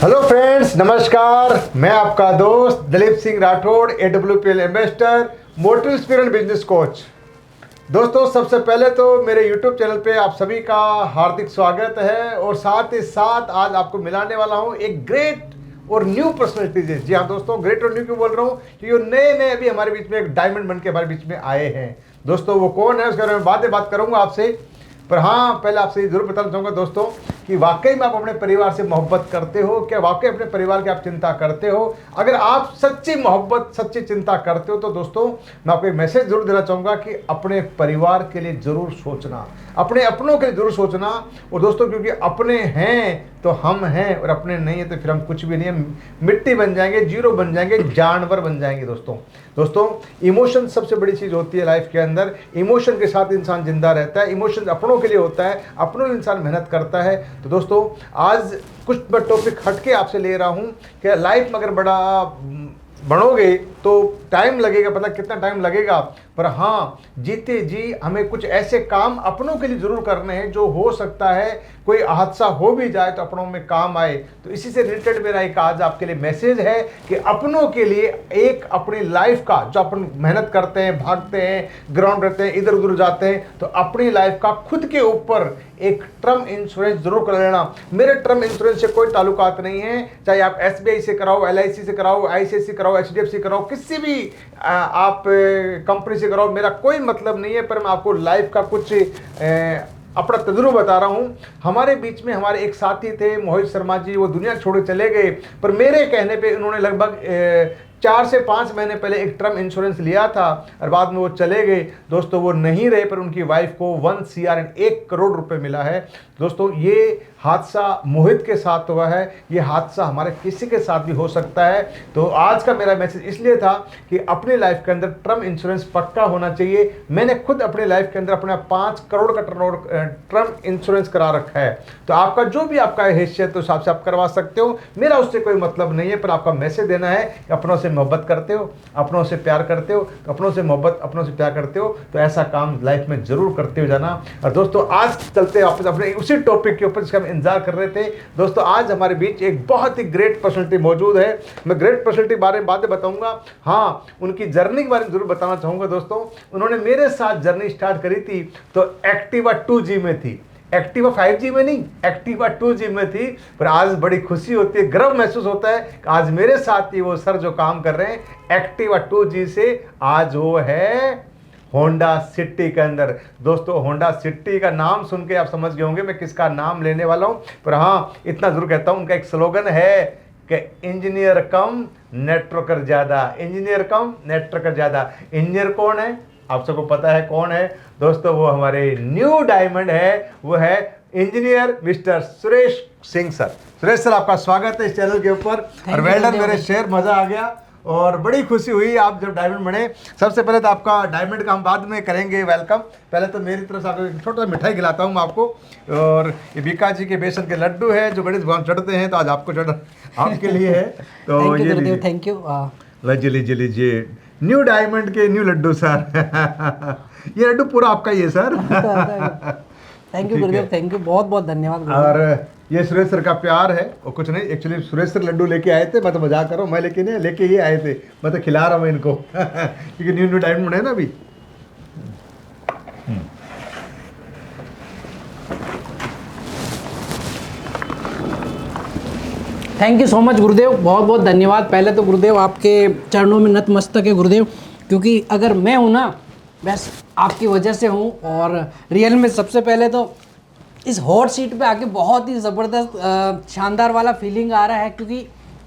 Hello friends, नमस्कार। मैं आपका दोस्त Dilip Singh Rathore, AWPL ambassador, motive spirit business coach. दोस्तों, सबसे पहले तो मेरे YouTube चैनल पे आप सभी का हार्दिक स्वागत है और साथ ही साथ आज आपको मिलाने वाला हूँ एक ग्रेट और न्यू पर्सनैलिटी। जी हाँ दोस्तों, ग्रेट और न्यू क्यों बोल रहा हूँ क्योंकि नए नए अभी हमारे बीच में एक डायमंड बन के हमारे बीच में आए हैं। दोस्तों, वो कौन है उसके बारे में बात करूँगा आपसे, पर हाँ पहले आपसे जरूर बताना चाहूँगा दोस्तों कि वाकई में आप अपने परिवार से मोहब्बत करते हो क्या? वाकई अपने परिवार की आप चिंता करते हो? अगर आप सच्ची मोहब्बत सच्ची चिंता करते हो तो दोस्तों मैं आपको एक मैसेज जरूर देना चाहूँगा कि अपने परिवार के लिए ज़रूर सोचना, अपने अपनों के लिए ज़रूर सोचना। और दोस्तों, क्योंकि अपने हैं तो हम हैं और अपने नहीं है तो फिर हम कुछ भी नहीं है, मिट्टी बन जाएंगे, जीरो बन जाएंगे, जानवर बन जाएंगे। दोस्तों इमोशन सबसे बड़ी चीज़ होती है लाइफ के अंदर। इमोशन के साथ इंसान जिंदा रहता है। इमोशन अपनों के लिए होता है, अपनों के इंसान मेहनत करता है। तो दोस्तों आज कुछ मैं टॉपिक हटके आपसे ले रहा हूँ कि लाइफ में अगर बढ़ोगे तो टाइम लगेगा, पता कितना टाइम लगेगा, पर हाँ जीते जी हमें कुछ ऐसे काम अपनों के लिए ज़रूर करने हैं जो हो सकता है कोई हादसा हो भी जाए तो अपनों में काम आए। तो इसी से रिलेटेड मेरा एक आज आपके लिए मैसेज है कि अपनों के लिए एक अपनी लाइफ का जो अपन मेहनत करते हैं, भागते हैं, ग्राउंड रहते हैं, इधर उधर जाते हैं, तो अपनी लाइफ का खुद के ऊपर एक टर्म इंश्योरेंस जरूर कर लेना। मेरे टर्म इंश्योरेंस से कोई ताल्लुकात नहीं है, चाहे आप SBI से कराओ, LIC से कराओ, ICICI कराओ, HDFC कराओ, किसी भी आप कंपनी से कराओ, मेरा कोई मतलब नहीं है। पर मैं आपको लाइफ का कुछ अपना तजुर्बा बता रहा हूँ। हमारे बीच में हमारे एक साथी थे मोहित शर्मा जी, वो दुनिया छोड़ के चले गए, पर मेरे कहने पे उन्होंने लगभग 4 से 5 महीने पहले एक टर्म इंश्योरेंस लिया था और बाद में वो चले गए। दोस्तों वो नहीं रहे, पर उनकी वाइफ को 1 CR 1 करोड़ रुपए मिला है। दोस्तों ये हादसा मोहित के साथ हुआ है, ये हादसा हमारे किसी के साथ भी हो सकता है। तो आज का मेरा मैसेज इसलिए था कि अपनी लाइफ के अंदर टर्म इंश्योरेंस पक्का होना चाहिए। मैंने खुद अपनी लाइफ के अंदर अपना 5 करोड़ का टर्म इंश्योरेंस करा रखा है। तो आपका जो भी आपका हैसियत उस हिसाब से आप करवा सकते हो, मेरा उससे कोई मतलब नहीं है। पर आपका मैसेज देना है कि अपनों से मोहब्बत करते हो, अपनों से प्यार करते हो, तो अपनों से मोहब्बत, अपनों से प्यार करते हो तो ऐसा काम लाइफ में जरूर करते हो जाना। और दोस्तों आज चलते हैं वापस अपने उसी टॉपिक के ऊपर जिसका हम इंतजार कर रहे थे। दोस्तों आज हमारे बीच एक बहुत ही ग्रेट पर्सनैलिटी मौजूद है। मैं ग्रेट पर्सनैलिटी बारे में बातें बताऊंगा, हाँ उनकी जर्नी के बारे में जरूर बताना चाहूंगा। दोस्तों उन्होंने मेरे साथ जर्नी स्टार्ट करी थी तो एक्टिवा 2G में थी, एक्टिवा 5G में नहीं, एक्टिवा 2G में थी। पर आज बड़ी खुशी होती है, गर्व महसूस होता है कि आज मेरे साथ ही वो सर जो काम कर रहे हैं एक्टिवा 2G से, आज वो है होंडा सिटी के अंदर। दोस्तों होंडा सिटी का नाम सुन के आप समझ गए होंगे मैं किसका नाम लेने वाला हूं, पर हाँ इतना जरूर कहता हूं उनका एक स्लोगन है कि इंजीनियर कम नेटवर्कर ज्यादा, इंजीनियर कम नेटवर्कर ज्यादा। इंजीनियर कौन है? आप सबको पता है कौन है दोस्तों? वो हमारे न्यू डायमंड है, वो है engineer mister Suresh Singh sir. Suresh sir आपका स्वागत है इस चैनल के ऊपर और वेल डन मेरे शेयर, मजा आ गया और बड़ी खुशी हुई आप जब डायमंड बने। सबसे पहले तो आपका डायमंड का हम बाद में करेंगे वेलकम, पहले तो मेरी तरफ से आपको एक छोटा सा मिठाई खिलाता हूँ मैं आपको। और ये बीका जी के बेसन के लड्डू है जो गणेश भगवान चढ़ते हैं, तो आज आपको चढ़ आपके लिए है। तो ये थैंक यू, लीजिए लीजिए न्यू डायमंड के न्यू लड्डू सर। ये लड्डू पूरा आपका ही है sir. Thank you Gurudev, thank you, बहुत बहुत धन्यवाद। और ये सुरेश सर का प्यार है और कुछ नहीं, एक्चुअली सुरेश सर लड्डू लेके आए थे, मैं तो मजाक कर रहा हूँ, मैं लेके ही आए थे, मैं तो खिला रहा हूँ इनको क्योंकि न्यू डायमंड है ना अभी। थैंक यू सो मच गुरुदेव, बहुत बहुत धन्यवाद। पहले तो गुरुदेव आपके चरणों में नतमस्तक है गुरुदेव, क्योंकि अगर मैं हूँ ना बस आपकी वजह से हूँ। और रियल में सबसे पहले तो इस हॉट सीट पे आके बहुत ही ज़बरदस्त शानदार वाला फीलिंग आ रहा है, क्योंकि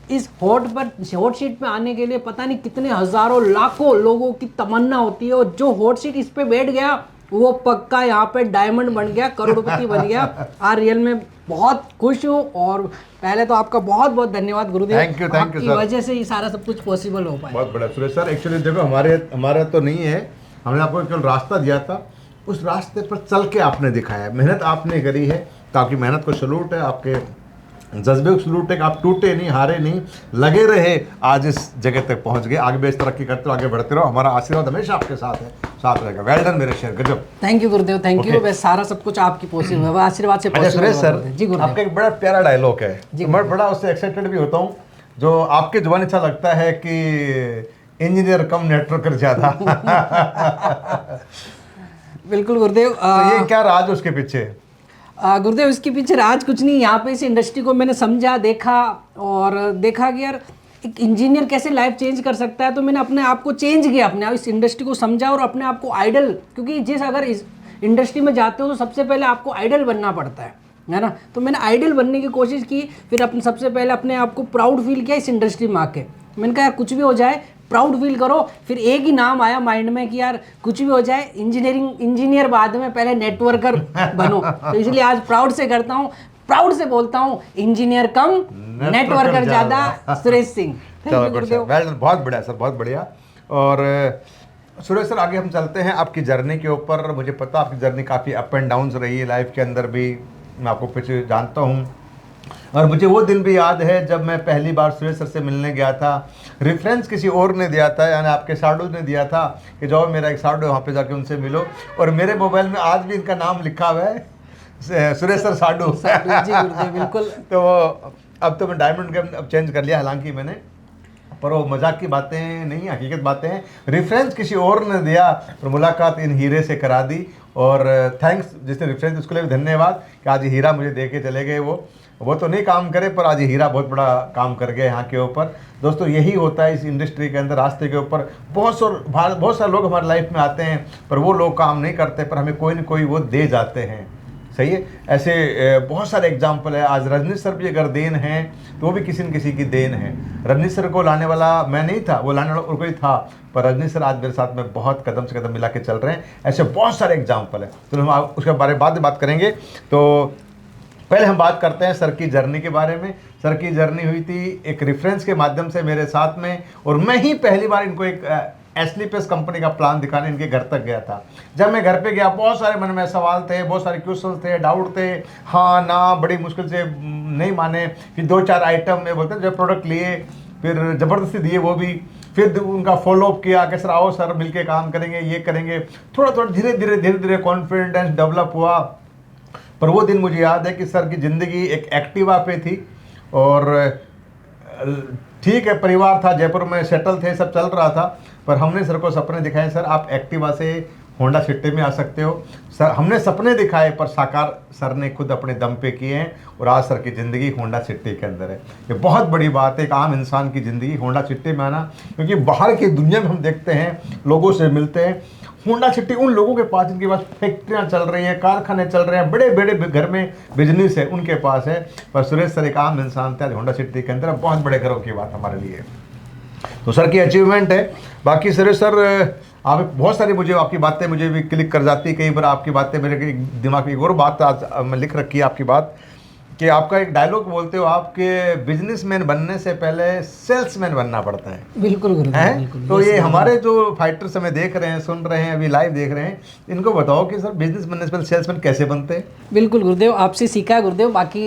इस हॉट सीट पे आने के लिए पता नहीं कितने हज़ारों लाखों लोगों की तमन्ना होती है, और जो हॉट सीट इस पे बैठ गया वो पक्का यहाँ पे डायमंड बन गया, करोड़पति बन गया। आज रियल में बहुत खुश हूँ और पहले तो आपका बहुत बहुत धन्यवाद गुरुदेव। थैंक यू आपकी वजह से ये सारा सब कुछ पॉसिबल हो पाया। बहुत बड़ा सुरेश सर। एक्चुअली देखो हमारा तो नहीं है, हमने आपको केवल रास्ता दिया था, उस रास्ते पर चल के आपने दिखाया, मेहनत आपने करी है, तो आपकी मेहनत को सैल्यूट है, आपके जज्बे उस तक आप टूटे नहीं, हारे नहीं, लगे रहे, आज इस जगह तक पहुंच गए। आगे भी इस तरक्की करते रहो, आगे बढ़ते रहो, हमारा आशीर्वाद हमेशा आपके साथ है, साथ रहेगा। वेल डन मेरे शेर, गजब। Thank you Gurudev, thank you. Okay. बस सारा सब कुछ आपकी पॉसिबल है, आशीर्वाद से अच्छा पॉसिबल सुरेश हुआ सर, गुरुदेव। जी गुरुदेव। आपका एक बड़ा प्यारा डायलॉग है, जी, मैं बड़ा उससे एक्साइटेड भी होता हूँ, जो आपके जुबान अच्छा लगता है कि इंजीनियर कम नेटवर्कर ज्यादा। बिल्कुल गुरुदेव। तो ये क्या राज उसके पीछे? गुरुदेव इसके पीछे राज कुछ नहीं, यहाँ पे इस इंडस्ट्री को मैंने समझा, देखा और देखा कि यार एक इंजीनियर कैसे लाइफ चेंज कर सकता है। तो मैंने अपने आप को चेंज किया, अपने आप इस इंडस्ट्री को समझा और अपने आप को आइडल, क्योंकि जिस अगर इस इंडस्ट्री में जाते हो तो सबसे पहले आपको आइडल बनना पड़ता है ना। तो मैंने आइडल बनने की कोशिश की, फिर अपने सबसे पहले अपने आप को प्राउड फील किया इस इंडस्ट्री में आके। मैंने कहा यार कुछ भी हो जाए प्राउड फील करो। फिर एक ही नाम आया माइंड में कि यार कुछ भी हो जाए इंजीनियर बाद में, पहले नेटवर्कर बनो। तो इसलिए आज प्राउड से करता हूँ, प्राउड से बोलता हूँ, इंजीनियर कम नेटवर्कर ज़्यादा, सुरेश सिंह। चलो गुरुदेव, वेल डन, बहुत बढ़िया सर, बहुत बढ़िया। और सुरेश सर आगे हम चलते हैं आपकी जर्नी के ऊपर। मुझे पता आपकी जर्नी काफ़ी अप एंड डाउन्स रही है लाइफ के अंदर भी, मैं आपको पीछे जानता हूँ। और मुझे वो दिन भी याद है जब मैं पहली बार सुरेश सर से मिलने गया था। रेफरेंस किसी और ने दिया था, यानी आपके साडू ने दिया था कि जाओ मेरा एक साडू है, वहाँ पे जाके उनसे मिलो। और मेरे मोबाइल में आज भी इनका नाम लिखा हुआ है, सुरेश सर साडू। जी गुरुदेव, बिल्कुल। तो अब तो मैं डायमंड गेम अब चेंज कर लिया हालांकि मैंने, पर वो मजाक की बातें नहीं, हकीकत बातें हैं। रेफरेंस किसी और ने दिया और मुलाकात इन हीरे से करा दी। और थैंक्स जिसने रेफरेंस, उसके लिए भी धन्यवाद कि आज हीरा मुझे दे के चले गए। वो तो नहीं काम करे, पर आज हीरा बहुत बड़ा काम कर गए यहाँ के ऊपर। दोस्तों यही होता है इस इंडस्ट्री के अंदर, रास्ते के ऊपर बहुत सारे लोग हमारे लाइफ में आते हैं, पर वो लोग काम नहीं करते, पर हमें कोई ना कोई वो दे जाते हैं। सही है, ऐसे बहुत सारे एग्जाम्पल है। आज रजनीश सर भी अगर देन है तो वो भी किसी न किसी की देन है। रजनीश सर को लाने वाला मैं नहीं था, वो लाने वाला और कोई था, पर रजनीश सर आज मेरे साथ में बहुत कदम से कदम मिला के चल रहे हैं। ऐसे बहुत सारे एग्जाम्पल है, तो हम उसके बारे में बाद में बात करेंगे। तो पहले हम बात करते हैं सर की जर्नी के बारे में। सर की जर्नी हुई थी एक रेफरेंस के माध्यम से मेरे साथ में, और मैं ही पहली बार इनको एक एस्लीपेस कंपनी का प्लान दिखाने इनके घर तक गया था। जब मैं घर पे गया बहुत सारे मन में सवाल थे, बहुत सारे क्वेश्चन थे, डाउट थे, हाँ ना, बड़ी मुश्किल से नहीं माने। फिर 2-4 आइटम में बोलते हैं जब प्रोडक्ट लिए, फिर ज़बरदस्ती दिए वो भी, फिर उनका फॉलोअप किया कि सर आओ सर मिलके काम करेंगे, ये करेंगे। थोड़ा थोड़ा धीरे धीरे कॉन्फिडेंस डेवलप हुआ। पर वो दिन मुझे याद है कि सर की ज़िंदगी एक एक्टिवा पे थी, और ठीक है परिवार था, जयपुर में सेटल थे, सब चल रहा था, पर हमने सर को सपने दिखाए, सर आप एक्टिवा से होंडा सिटी में आ सकते हो। सर हमने सपने दिखाए, पर साकार सर ने खुद अपने दम पे किए हैं, और आज सर की ज़िंदगी होंडा सिटी के अंदर है। ये बहुत बड़ी बात है, एक आम इंसान की ज़िंदगी होंडा सिटी में आना, क्योंकि बाहर की दुनिया में हम देखते हैं, लोगों से मिलते हैं, होंडा सिटी उन लोगों के पास जिनके पास फैक्ट्रियाँ चल रही हैं, कारखाने चल रहे हैं, बड़े बड़े घर में बिजनेस है, उनके पास है। पर सुरेश सर एक आम इंसान थे आज होंडा सिटी के अंदर, बहुत बड़े घरों की बात हमारे लिए। तो सर की अचीवमेंट है। बाकी सुरेश सर आप बहुत सारी, मुझे आपकी बातें मुझे भी क्लिक कर जाती है कई बार, आपकी बातें मेरे दिमाग में। एक और बात आज मैं लिख रखी है आपकी बात, कि आपका एक डायलॉग बोलते हो, आपके बिजनेसमैन बनने से पहले सेल्समैन बनना पड़ता है। बिल्कुल गुरुदेव, बिल्कुल। तो ये हमारे जो फाइटर्स हमें देख रहे हैं, सुन रहे हैं, अभी लाइव देख रहे हैं, इनको बताओ कि सर बिजनेस बनने से पहले सेल्समैन कैसे बनते हैं। बिल्कुल गुरुदेव, आपसे सीखा है गुरुदेव। बाकी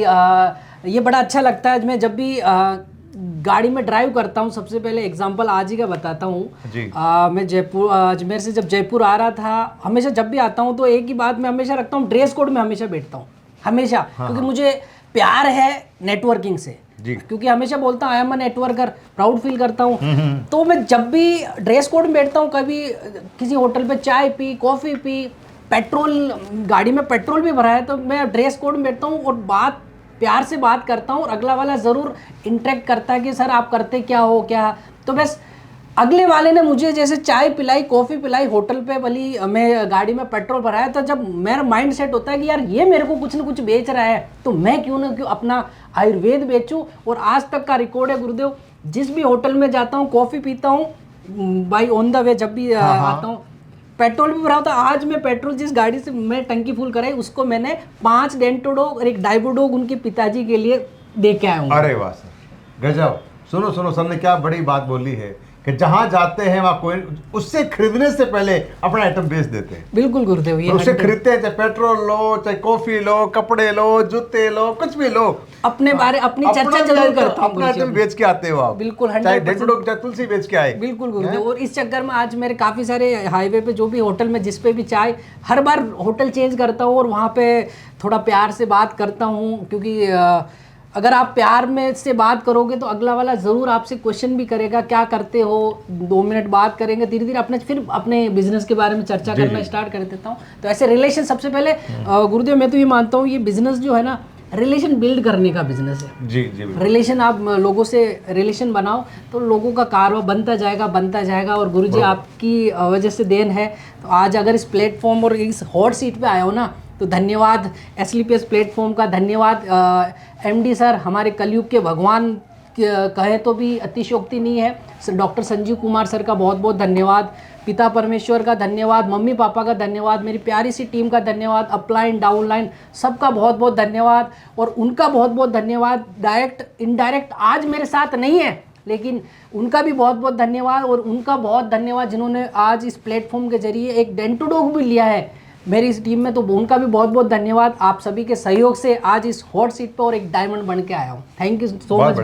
ये बड़ा अच्छा लगता है, मैं जब भी गाड़ी में ड्राइव करता हूँ, सबसे पहले एग्जांपल आज ही का बताता हूँ। मैं जयपुर, अजमेर से जब जयपुर आ रहा था, हमेशा जब भी आता हूँ तो एक ही बात मैं हमेशा रखता हूँ, ड्रेस कोड में हमेशा बैठता हूँ, हमेशा। क्योंकि मुझे प्यार है नेटवर्किंग से, क्योंकि हमेशा बोलता हूँ I am a networker, proud feel करता हूँ। तो मैं जब भी ड्रेस कोड में बैठता हूँ, कभी किसी होटल पे चाय पी, कॉफ़ी पी, पेट्रोल, गाड़ी में पेट्रोल भी भरा है, तो मैं ड्रेस कोड में बैठता हूँ और बात प्यार से बात करता हूँ, और अगला वाला ज़रूर इंटरेक्ट करता है कि सर आप करते क्या हो, क्या। तो बस अगले वाले ने मुझे जैसे चाय पिलाई, कॉफ़ी पिलाई, होटल पे वाली मैं गाड़ी में पेट्रोल भराया, तो जब मेरा माइंड सेट होता है कि यार ये मेरे को कुछ ना कुछ बेच रहा है, तो मैं क्यों ना क्यों अपना आयुर्वेद बेचूं। और आज तक का रिकॉर्ड है गुरुदेव, जिस भी होटल में जाता हूँ, कॉफ़ी पीता हूँ, बाई ऑन द वे जब भी आता हूँ, पेट्रोल भी भरा होता। आज मैं पेट्रोल जिस गाड़ी से मैं टंकी फुल कराई, उसको मैंने 5 डेंटोडोग और 1 डाइबोडोग उनके पिताजी के लिए दे के आया हूँ। अरे वाह सर, गजब। सुनो सर ने क्या बड़ी बात बोली है कि जहां जाते हैं वहां कोई उससे खरीदने से पहले अपना आइटम बेच देते हैं। बिल्कुल गुरुदेव, ये उससे खरीदते हैं, चाहे पेट्रोल लो, चाहे कॉफी लो, कपड़े लो, जूते लो, कुछ भी लो, अपने बारे अपनी चर्चा जरूर करता हूँ। अपना आइटम बेच के आते हो आप, बिल्कुल, चाहे 150 लोग चाहे तुलसी बेच के आए। बिल्कुल गुरुदेव। और इस चक्कर में आज मेरे काफ़ी सारे हाईवे पे जो भी होटल में जिस पे भी चाय, हर बार होटल चेंज करता हूँ और वहाँ पे थोड़ा प्यार से बात करता हूँ, क्योंकि अगर आप प्यार में से बात करोगे तो अगला वाला ज़रूर आपसे क्वेश्चन भी करेगा, क्या करते हो, 2 मिनट बात करेंगे, धीरे धीरे फिर अपने बिजनेस के बारे में चर्चा करना स्टार्ट कर देता हूँ। तो ऐसे रिलेशन सबसे पहले गुरुदेव मैं तो ये मानता हूँ, ये बिजनेस जो है ना, रिलेशन बिल्ड करने का बिजनेस है। जी जी, रिलेशन, आप लोगों से रिलेशन बनाओ तो लोगों का कारोबार बनता जाएगा। और गुरुजी आपकी वजह से देन है, तो आज अगर इस प्लेटफॉर्म और इस हॉट सीट पे आया हो ना, तो धन्यवाद एसलीपीएस प्लेटफॉर्म का, धन्यवाद एमडी सर, हमारे कलयुग के भगवान कहे तो भी अतिशयोक्ति नहीं है। डॉक्टर संजीव कुमार सर का बहुत बहुत धन्यवाद, पिता परमेश्वर का धन्यवाद, मम्मी पापा का धन्यवाद, मेरी प्यारी सी टीम का धन्यवाद, अपलाइन डाउनलाइन सबका बहुत बहुत धन्यवाद। और उनका बहुत बहुत धन्यवाद, डायरेक्ट इनडायरेक्ट आज मेरे साथ नहीं है, लेकिन उनका भी बहुत बहुत धन्यवाद। और उनका बहुत धन्यवाद जिन्होंने आज इस प्लेटफॉर्म के जरिए एक डेंटू डॉग भी लिया है मेरी इस टीम में, तो उनका भी बहुत बहुत धन्यवाद। आप सभी के सहयोग से आज इस हॉट सीट पर और एक डायमंड बन के आया हूँ। Thank you so much.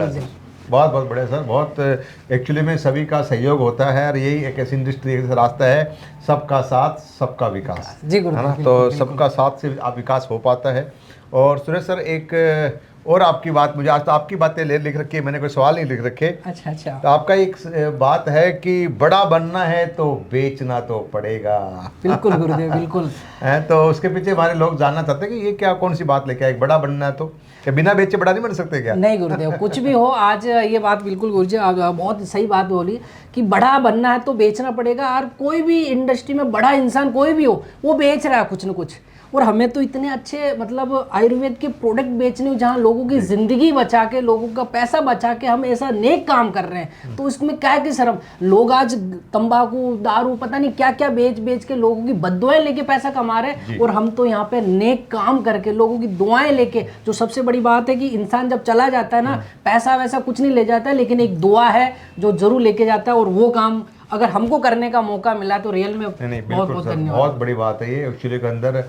बहुत बहुत बढ़िया सर, बहुत एक्चुअली में सभी का सहयोग होता है और यही एक ऐसी इंडस्ट्री, एक रास्ता है, सबका साथ सबका विकास, जी गुरु, है ना। तो सबका साथ से आप विकास हो पाता है। और सुरेश सर, एक और आपकी बात, मुझे आज तो आपकी बातें लिख रखी है, मैंने कोई सवाल नहीं लिख रखे। अच्छा। तो आपका एक बात है कि बड़ा बनना है तो बेचना तो पड़ेगा। बिल्कुल गुरुदेव, बिल्कुल है, तो उसके पीछे हमारे लोग जानना चाहते हैं कि ये क्या, कौन सी बात लेके आए, बड़ा बनना है तो क्या बिना बेचे बड़ा नहीं बन सकते क्या? नहीं गुरुदेव, कुछ भी हो, आज ये बात बिल्कुल गुरुजी बहुत सही बात बोली कि बड़ा बनना है तो बेचना पड़ेगा। और कोई भी इंडस्ट्री में बड़ा इंसान कोई भी हो, वो बेच रहा है कुछ न कुछ। और हमें तो इतने अच्छे मतलब आयुर्वेद के प्रोडक्ट बेचने हो जहाँ लोगों की ज़िंदगी बचा के, लोगों का पैसा बचा के हम ऐसा नेक काम कर रहे हैं, तो इसमें क्या की शर्म। लोग आज तंबाकू, दारू, पता नहीं क्या क्या बेच के लोगों की बद्दुआएं लेके पैसा कमा रहे हैं, और हम तो यहाँ पे नेक काम करके लोगों की दुआएं लेके। जो सबसे बड़ी बात है कि इंसान जब चला जाता है ना, पैसा वैसा कुछ नहीं ले जाता है, लेकिन एक दुआ है जो जरूर लेके जाता है। और वो काम अगर हमको करने का मौका मिला तो रियल में बहुत बहुत धन्यवाद। बहुत बड़ी बात है ये एक्चुअली के अंदर,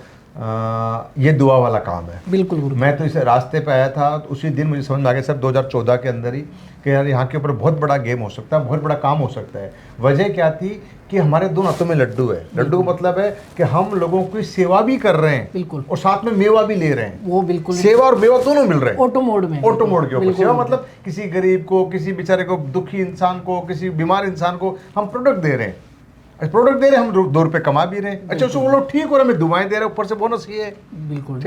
ये दुआ वाला काम है। बिल्कुल गुरु। मैं तो इस रास्ते पे आया था तो उसी दिन मुझे समझ में आ गया सर 2014 के अंदर ही कि यार यहाँ के ऊपर बहुत बड़ा गेम हो सकता है, बहुत बड़ा काम हो सकता है। वजह क्या थी कि हमारे दोनों हाथों में लड्डू है। लड्डू का मतलब है कि हम लोगों की सेवा भी कर रहे हैं, बिल्कुल, और साथ में मेवा भी ले रहे हैं। वो बिल्कुल सेवा और मेवा दोनों मिल रहे हैं ऑटो मोड में। ऑटो मोड के ऊपर सेवा मतलब किसी गरीब को, किसी बेचारे को, दुखी इंसान को, किसी बीमार इंसान को हम प्रोडक्ट दे रहे हैं। प्रोडक्ट दे रहे हैं, हम 2 रुपए कमा भी रहे हैं। अच्छा, उसको वो लोग ठीक हो रहे हैं, हमें दुआएं दे रहे हैं, ऊपर से बोनस ये है। बिल्कुल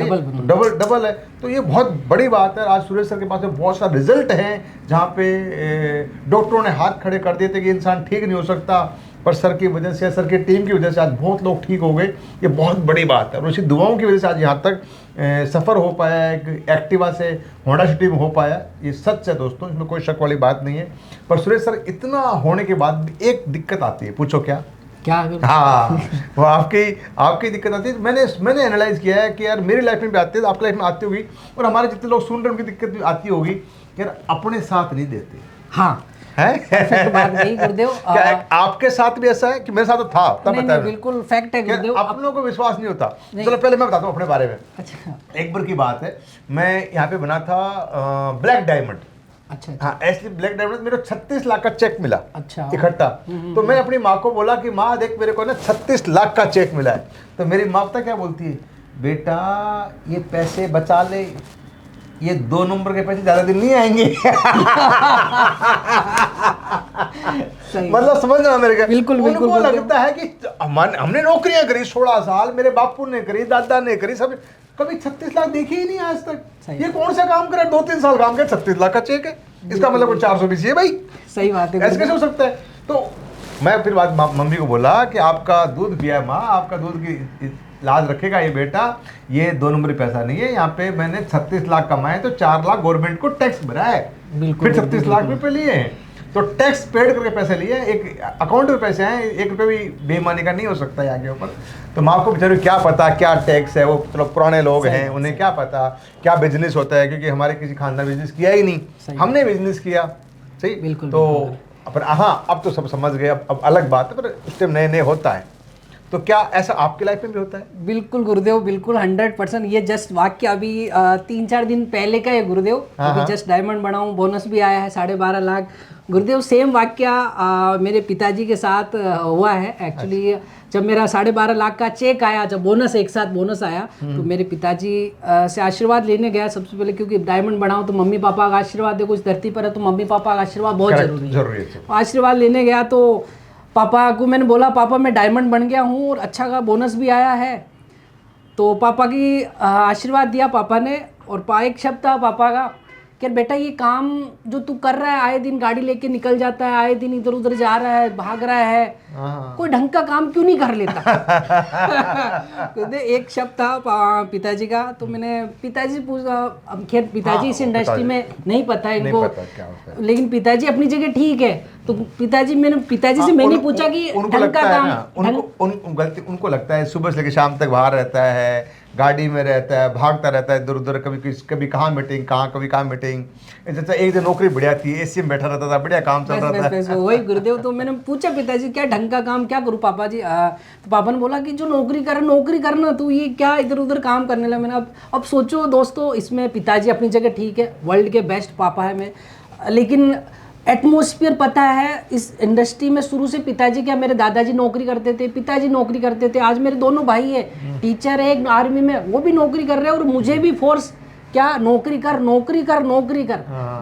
डबल है। तो ये बहुत बड़ी बात है। आज सुरेश सर के पास में बहुत सारे रिजल्ट हैं जहाँ पे डॉक्टरों ने हाथ खड़े कर दिए थे कि इंसान ठीक नहीं हो सकता, पर सर की वजह से, सर की टीम की वजह से आज बहुत लोग ठीक हो गए। ये बहुत बड़ी बात है और उसी दुआओं की वजह से आज यहाँ तक सफ़र हो पाया, एक एक्टिवा से होंडा सिटी में हो पाया। ये सच है दोस्तों, इसमें कोई शक वाली बात नहीं है। पर सुरेश सर, इतना होने के बाद भी एक दिक्कत आती है, पूछो क्या? हाँ, वो आपकी दिक्कत आती है। मैंने एनालाइज किया है कि यार मेरी लाइफ में भी आती है, आपकी लाइफ में आती होगी, और हमारे जितने लोग सुन रहे हैं उनकी दिक्कत भी आती होगी कि यार अपने साथ नहीं देते। हाँ है बात नहीं गुरुदेव, आपके साथ भी ऐसा है कि मेरे साथ तो था तब बताया। बिल्कुल फैक्ट है गुरुदेव, अपनों को विश्वास नहीं होता। चलो पहले मैं बताता हूँ अपने बारे में। अच्छा, एक बार की बात है, मैं यहाँ पे बना था ब्लैक डायमंड। अच्छा, हाँ, ऐसे ब्लैक डायमंड मेरे 36 लाख का चेक मिला। अच्छा, इकट्ठा। तो मैं अपनी माँ को बोला कि माँ देख, मेरे को ना 36 लाख का चेक मिला है। तो मेरी माँ पता क्या बोलती है, बेटा ये पैसे बचा ले, ये 2 नंबर के पैसे ज्यादा दिन नहीं आएंगे। मतलब समझ रहा मेरे को। बिल्कुल बिल्कुल। उनको लगता है कि हमने नौकरियां करी 16 साल, मेरे बापू ने करी, दादा ने करी, सब कभी 36 लाख देखे ही नहीं आज तक। ये कौन सा काम करे, 2-3 साल काम करे, 36 लाख का चेक है, इसका मतलब कोई 420 है भाई। सही बात है, ऐसे कैसे हो सकता है? तो मैं फिर बात मम्मी को बोला कि आपका दूध पिया है माँ, आपका दूध की लाज रखेगा ये बेटा, ये 2 नंबरी पैसा नहीं है। यहाँ पे मैंने 36 लाख कमाए तो 4 लाख गवर्नमेंट को टैक्स भरा है, फिर 36 लाख रुपए लिए हैं, तो टैक्स पेड करके पैसे लिए, एक अकाउंट में पैसे हैं, 1 रुपये भी बेईमानी का नहीं हो सकता है आगे ऊपर। तो माँ को बेचारे क्या पता क्या टैक्स है, वो चलो पुराने लोग हैं, उन्हें क्या पता क्या बिजनेस होता है, क्योंकि हमारे किसी खानदान बिजनेस किया ही नहीं, हमने बिजनेस किया। सही, बिल्कुल। तो पर हाँ, अब तो सब समझ गए, अब अलग बात है, पर उस टाइम नए नए होता है। तो क्या ऐसा आपकी लाइफ में भी होता है? बिल्कुल गुरुदेव, बिल्कुल 100%। ये जस्ट वाक्य अभी 3-4 दिन पहले का है गुरुदेव। अभी जस्ट डायमंड बनाऊं, बोनस भी आया है 12.5 लाख। गुरुदेव सेम वाक्य मेरे पिताजी के साथ हुआ है एक्चुअली। जब मेरा 12.5 लाख का चेक आया, जब बोनस एक साथ बोनस आया, तो मेरे पिताजी से आशीर्वाद लेने गया सबसे पहले, क्योंकि डायमंड बनाऊं तो मम्मी पापा का आशीर्वाद देखो, इस धरती पर है तो मम्मी पापा का आशीर्वाद बहुत जरूरी है। आशीर्वाद लेने गया तो पापा को मैंने बोला, पापा मैं डायमंड बन गया हूँ और अच्छा का बोनस भी आया है। तो पापा की आशीर्वाद दिया पापा ने, और एक शब्द था पापा का कि बेटा ये काम जो तू कर रहा है, आए दिन गाड़ी लेके निकल जाता है, आए दिन इधर उधर जा रहा है, भाग रहा है, कोई ढंग का काम क्यों नहीं कर लेता? एक शब्द था पिताजी का। तो मैंने पिताजी से पूछा, अब खैर पिताजी इस इंडस्ट्री में नहीं पता है इनको, लेकिन पिताजी अपनी जगह ठीक है। तो मैंने पिताजी से मैंने पूछा कि ढंग का काम, उनको लगता है सुबह से लेकर शाम तक बाहर रहता है, गाड़ी में रहता है, भागता रहता है इधर उधर, कभी कहाँ मीटिंग, कभी कहाँ मीटिंग। जैसे एक दिन नौकरी बढ़िया थी, एसी में बैठा रहता था, बढ़िया काम चल रहा था। वही गुरुदेव। तो मैंने पूछा पिताजी क्या ढंग का काम क्या करूँ पापा जी? तो पापा ने बोला कि जो नौकरी करना, तू ये क्या इधर उधर काम करने लगा। मैंने अब सोचो दोस्तों, इसमें पिताजी अपनी जगह ठीक है, वर्ल्ड के बेस्ट पापा है मैं, लेकिन एटमॉस्फेयर पता है इस इंडस्ट्री में शुरू से। पिताजी क्या, मेरे दादाजी नौकरी करते थे, पिताजी नौकरी करते थे, आज मेरे दोनों भाई है, टीचर है एक आर्मी में, वो भी नौकरी कर रहे हैं, और मुझे भी फोर्स क्या, नौकरी कर,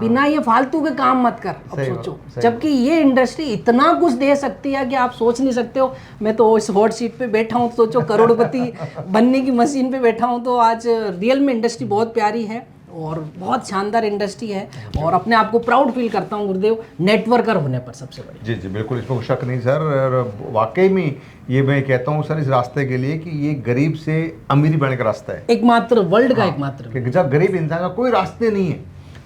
बिना ये फालतू के काम मत कर। अब सोचो, जबकि ये इंडस्ट्री इतना कुछ दे सकती है कि आप सोच नहीं सकते हो। मैं तो इस हॉट सीट पे बैठा हूँ, सोचो करोड़पति बनने की मशीन पे बैठा हूँ। तो आज रियल में इंडस्ट्री बहुत प्यारी है और बहुत शानदार इंडस्ट्री है, और अपने आप को प्राउड फील करता हूँ गुरुदेव, नेटवर्कर होने पर सबसे बड़ी। जी जी बिल्कुल, इसमें शक नहीं सर। और वाकई में ये मैं कहता हूँ सर इस रास्ते के लिए कि ये गरीब से अमीरी बनने का रास्ता है, एकमात्र वर्ल्ड का एकमात्र। जब गरीब इंसान का कोई रास्ते नहीं है।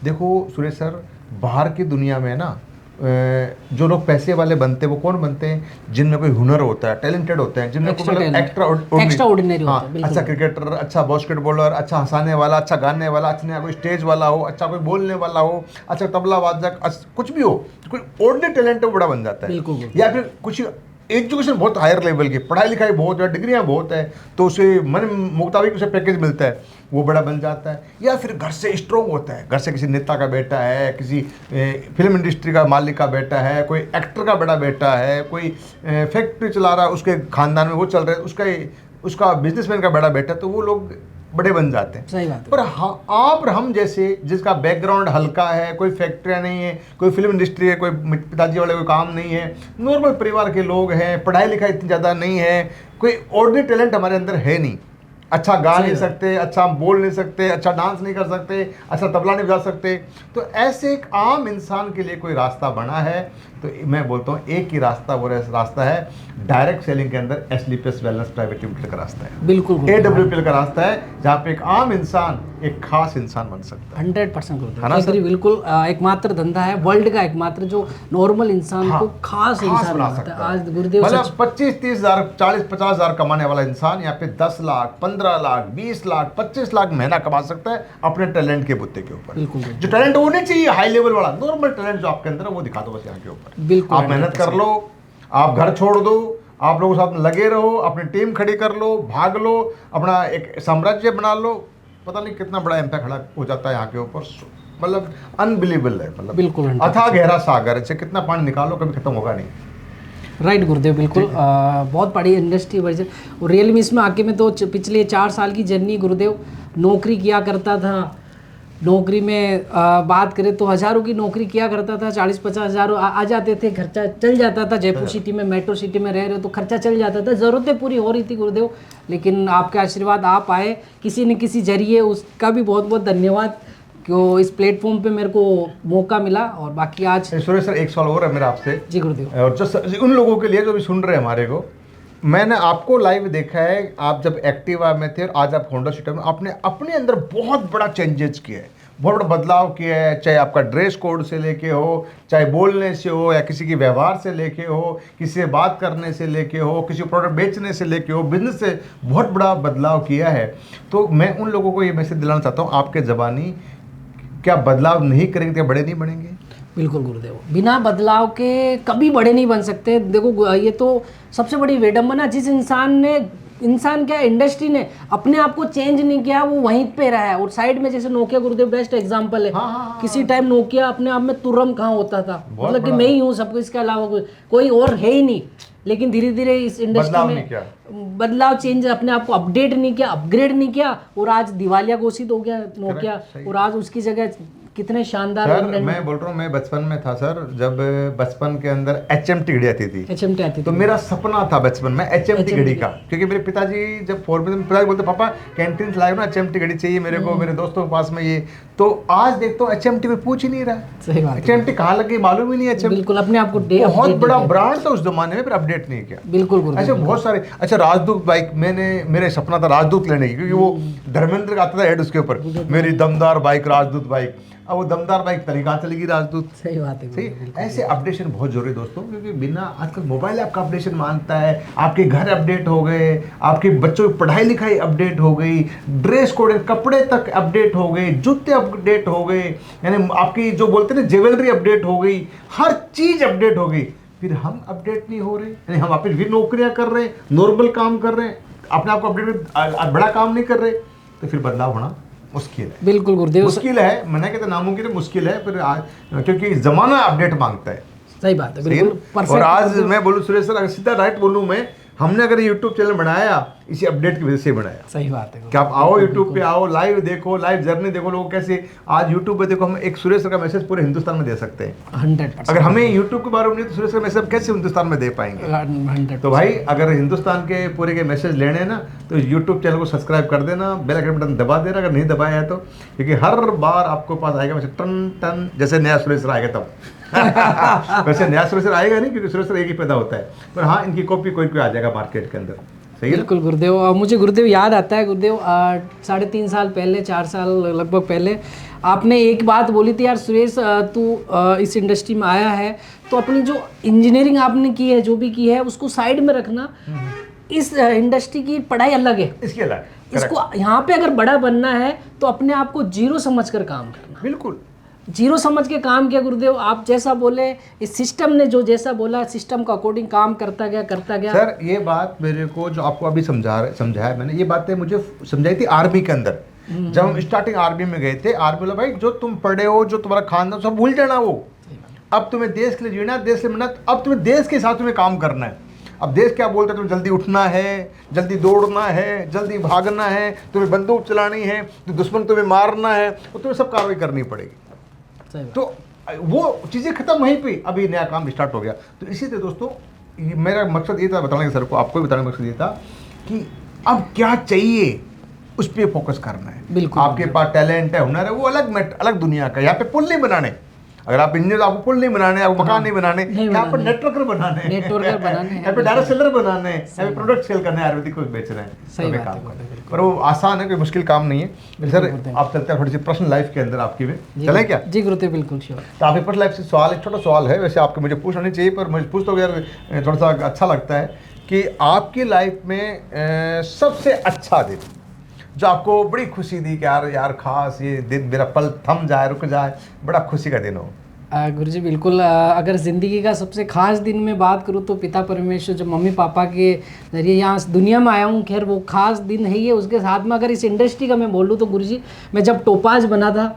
देखो सुरेश सर, बाहर की दुनिया में ना जो लोग पैसे वाले बनते हैं वो कौन बनते हैं? जिनमें कोई हुनर होता है, टैलेंटेड होते हैं, जिनमें एक्स्ट्रा ऑर्डिनरी होता है। अच्छा क्रिकेटर, अच्छा बास्केटबॉलर, अच्छा हंसाने वाला, अच्छा गाने वाला, अच्छा कोई स्टेज वाला हो, अच्छा कोई बोलने वाला हो, अच्छा तबला वादक, कुछ भी हो, कोई ऑर्डिनरी टैलेंट है वो बड़ा बन जाता है। या फिर कुछ एजुकेशन बहुत हायर लेवल की, पढ़ाई लिखाई बहुत है, डिग्रियाँ बहुत है, तो उसे मन मुताबिक उसे पैकेज मिलता है, वो बड़ा बन जाता है। या फिर घर से स्ट्रॉन्ग होता है, घर से किसी नेता का बेटा है, किसी फिल्म इंडस्ट्री का मालिक का बेटा है, कोई एक्टर का बड़ा बेटा है, कोई फैक्ट्री चला रहा है, उसके खानदान में वो चल रहा है, उसका बिजनेसमैन का बड़ा बेटा, तो वो लोग बड़े बन जाते हैं। सही बात है। पर आप और हम जैसे जिसका बैकग्राउंड हल्का है, कोई फैक्ट्रियाँ नहीं है, कोई फिल्म इंडस्ट्री है, कोई पिताजी वाले कोई काम नहीं है, नॉर्मल परिवार के लोग हैं, पढ़ाई लिखाई इतनी ज़्यादा नहीं है, कोई ऑर्डिनरी टैलेंट हमारे अंदर है नहीं, अच्छा गा नहीं सकते, अच्छा बोल नहीं सकते, अच्छा डांस नहीं कर सकते, अच्छा तबला नहीं बजा सकते, तो ऐसे एक आम इंसान के लिए कोई रास्ता बना है। तो मैं बोलता हूँ एक ही रास्ता, वो रास्ता है डायरेक्ट सेलिंग के अंदर एसलीपीएस वेलनेस प्राइवेट लिमिटेड का रास्ता है, बिल्कुल AWPL का रास्ता है, जहाँ पे एक आम इंसान एक खास इंसान बन सकता है। 100% बिल्कुल एकमात्र धंधा है वर्ल्ड का, एकमात्र जो नॉर्मल इंसान को खास इंसान बना सकता है। आज गुरुदेव मतलब 25-30 हज़ार 40-50 हज़ार कमाने वाला इंसान यहाँ पे 10 लाख 15 लाख 20 लाख 25 लाख महीना कमा सकता है अपने टैलेंट के बुत्ते के ऊपर। जो टैलेंट होने चाहिए हाई लेवल वाला, नॉर्मल टैलेंट जो आपके अंदर है वो दिखा दो बस यहाँ के ऊपर। बिल्कुल आप मेहनत कर लो, आप घर छोड़ दो, आप लोगों के साथ लगे रहो, अपनी टीम खड़ी कर लो, भाग लो, अपना एक साम्राज्य बना लो, पता नहीं कितना बड़ा एम्पायर खड़ा हो जाता है यहाँ के ऊपर। मतलब अनबिलीवेबल है, मतलब बिल्कुल अथाह गहरा सागर, इससे कितना पानी निकालो कभी खत्म होगा नहीं। राइट गुरुदेव, बिल्कुल बहुत बड़ी इंडस्ट्री वजह। और रियल में इसमें आके मैं तो पिछले 4 साल की जर्नी गुरुदेव, नौकरी किया करता था, नौकरी में बात करें तो हज़ारों की नौकरी किया करता था, 40-50 हज़ार आ जाते थे, खर्चा चल जाता था। जयपुर सिटी में, मेट्रो सिटी में रह रहे हो तो खर्चा चल जाता था, ज़रूरतें पूरी हो रही थी गुरुदेव। लेकिन आपके आशीर्वाद, आप आए किसी न किसी जरिए, उसका भी बहुत बहुत धन्यवाद कि इस प्लेटफॉर्म पे मेरे को मौका मिला। और बाकी आज सुरेश सर एक सवाल और है मेरा आपसे। जी गुरुदेव। और जो उन लोगों के लिए जो भी सुन रहे हैं हमारे को, मैंने आपको लाइव देखा है, आप जब एक्टिवा में थे और आज आप होंडा सिटी में, आपने अपने अंदर बहुत बड़ा चेंजेस किया है, बहुत बड़ा बदलाव किया है, चाहे आपका ड्रेस कोड से लेके हो, चाहे बोलने से हो, या किसी के व्यवहार से लेके हो, किसी से बात करने से लेके हो, किसी प्रोडक्ट बेचने से लेके हो, बिजनेस से बहुत बड़ा बदलाव किया है। तो मैं उन लोगों को ये मैसेज दिलाना चाहता हूँ, आपके ज़बानी क्या बदलाव नहीं करेंगे तो बड़े नहीं बनेंगे? बिल्कुल गुरुदेव, बिना बदलाव के कभी बड़े नहीं बन सकते। देखो ये तो सबसे बड़ी विडंबना, जिस इंसान क्या इंडस्ट्री ने अपने आप को चेंज नहीं किया, वो वहीं पे रहा है। और साइड में जैसे नोकिया गुरुदेव बेस्ट एग्जांपल है। किसी टाइम नोकिया अपने आप में तुर्रम कहाँ होता था, मतलब कि मैं ही हूँ सब, इसके अलावा कोई और है ही नहीं। लेकिन धीरे धीरे इस इंडस्ट्री में बदलाव, चेंज, अपने आप को अपडेट नहीं किया, अपग्रेड नहीं किया, और आज दिवालिया घोषित हो गया नोकिया। और आज उसकी जगह कितने शानदार सर, मैं बोल रहा हूँ, मैं बचपन में था सर, जब बचपन के अंदर HMT घड़ी आती थी। HMT आती थी, तो मेरा सपना था बचपन में HMT घड़ी का, क्योंकि मेरे पिताजी जब 4th में, पिताजी बोलते पापा कैंटीन से लाए ना HMT घड़ी चाहिए मेरे को, मेरे दोस्तों के पास में ये। तो आज देखता हूँ HMT में पूछ ही नहीं रहा। सही बात, HMT कहाँ लगी मालूम ही नहीं। HMT बिल्कुल अपने आप को बहुत बड़ा ब्रांड था उस जमाने में, फिर अपडेट नहीं किया। बिल्कुल ऐसे बहुत सारे। अच्छा, राजदूत बाइक, मेरे सपना था राजदूत लेने की, क्योंकि वो धर्मेंद्र का आता था हेड उसके ऊपर, मेरी दमदार बाइक राजदूत बाइक। अब वो दमदार बाइक तरीका चलेगी राजदूत। सही बात है, सही। ऐसे अपडेशन बहुत जरूरी दोस्तों, क्योंकि बिना, आजकल मोबाइल आपका अपडेशन मांगता है, आपके घर अपडेट हो गए, आपके बच्चों की पढ़ाई लिखाई अपडेट हो गई, ड्रेस कोड कपड़े तक अपडेट हो गए, जूते अपडेट हो गए, यानी आपकी जो बोलते हैं ना ज्वेलरी अपडेट हो गई, हर चीज अपडेट हो गई। फिर हम अपडेट नहीं हो रहे, यानी हम फिर भी नौकरियां कर रहे हैं, नॉर्मल काम कर रहे हैं, अपने आप को अपडेट, बड़ा काम नहीं कर रहे, तो फिर बदलाव होना मुश्किल है। बिल्कुल गुरुदेव, मुश्किल है, मैंने कहता नामुमकिन है, मुश्किल है, फिर क्योंकि जमाना अपडेट मांगता है। सही बात है, बिल्कुल। और आज मैं बोलूँ सुरेश सर, अगर सीधा राइट बोलूँ मैं, हमने अगर यूट्यूब चैनल बनाया इसी अपडेट की वजह से बनाया। सही बात है कि आप आओ यूट्यूब पे, आओ लाइव देखो, लाइव जर्नी देखो, लोग कैसे आज यूट्यूब पे देखो, हम एक सुरेश सर का मैसेज पूरे हिंदुस्तान में दे सकते हैं 100%। अगर हमें यूट्यूब के बारे में नहीं तो सुरेश सर का मैसेज कैसे हिंदुस्तान में दे पाएंगे? 100%। तो भाई अगर हिंदुस्तान के पूरे के मैसेज लेने हैं ना, तो यूट्यूब चैनल को सब्सक्राइब कर देना, बेल आइकन बटन दबा देना अगर नहीं दबाया है तो, क्योंकि हर बार आपको पास आएगा मैसेज टन टन, जैसे नया सुरेश सर आएगा तब। वैसे नया सुरेश सर आएगा नहीं, क्योंकि सुरेश सर एक ही पैदा होता है, पर हाँ इनकी कॉपी कोई आ जाएगा मार्केट के अंदर। सही है? बिल्कुल गुरुदेव। मुझे गुरुदेव याद आता है गुरुदेव, 3.5 साल पहले, 4 साल लगभग पहले, आपने एक बात बोली थी, यार सुरेश तू इस इंडस्ट्री में आया है तो अपनी जो इंजीनियरिंग आपने की है, जो भी की है, उसको साइड में रखना, इस इंडस्ट्री की पढ़ाई अलग है, इसके अलग, इसको यहाँ पे अगर बड़ा बनना है तो अपने आप को जीरो समझकर काम करना। बिल्कुल जीरो समझ के काम किया गुरुदेव, आप जैसा बोले, इस सिस्टम ने जो जैसा बोला, सिस्टम का अकॉर्डिंग काम करता गया। सर ये बात मेरे को जो आपको अभी समझाया मैंने, ये बातें मुझे समझाई थी आर्मी के अंदर, जब हम स्टार्टिंग आर्मी में गए थे। आर्मी बोला भाई जो तुम पढ़े हो, जो तुम्हारा खानदान, सब भूल जाना वो, अब तुम्हें देश के लिए जीना, देश के लिए मरना, अब तुम्हें देश के साथ तुम्हें काम करना है। अब देश क्या बोलता है, तुम्हें जल्दी उठना है, जल्दी दौड़ना है, जल्दी भागना है, तुम्हें बंदूक चलानी है, तो दुश्मन तुम्हें मारना है, तो तुम्हें सब कार्रवाई करनी पड़ेगी। तो वो चीज़ें खत्म वहीं पे, अभी नया काम स्टार्ट हो गया। तो इसी तरह दोस्तों, मेरा मकसद ये था बताने का, सर को, आपको भी बताने का मकसद ये था कि अब क्या चाहिए उस पर फोकस करना है। बिल्कुल, आपके पास टैलेंट है, हुनर है, वो अलग दुनिया का। यहाँ पे पुल नहीं बनाने, अगर आप इंजीनियर, आपको पुल नहीं बनाने, आपको मकान नहीं बनाने, यहाँ पर नेटवर्कर बनाने, यहाँ पे डायरेक्ट सेलर बनाने, यहाँ पे प्रोडक्ट सेल करने, आयुर्वेदिक को बेच रहे हैं, सही काम करने। पर वो आसान है, कोई मुश्किल काम नहीं है। सर आप चलते हैं थोड़ी सी पर्सनल लाइफ के अंदर आपकी भी, चलें क्या? जी गुरुदेव, बिल्कुल श्योर। तो आपकी पर्सनल लाइफ से सवाल, एक छोटा सवाल है, वैसे आपको मुझे पूछना नहीं चाहिए, पर मुझे पूछ तो यार थोड़ा सा अच्छा लगता है कि आपकी लाइफ में सबसे अच्छा दिन जो आपको बड़ी खुशी दी कि यार खास ये दिन, मेरा पल थम जाए, रुक जाए, बड़ा खुशी का दिन हो? गुरुजी बिल्कुल, अगर ज़िंदगी का सबसे ख़ास दिन में बात करूँ तो पिता परमेश्वर, जो मम्मी पापा के ज़रिए यहाँ दुनिया में आया हूँ, खैर वो ख़ास दिन है ये। उसके साथ में अगर इस इंडस्ट्री का मैं बोलूँ तो गुरुजी, मैं जब टोपाज बना था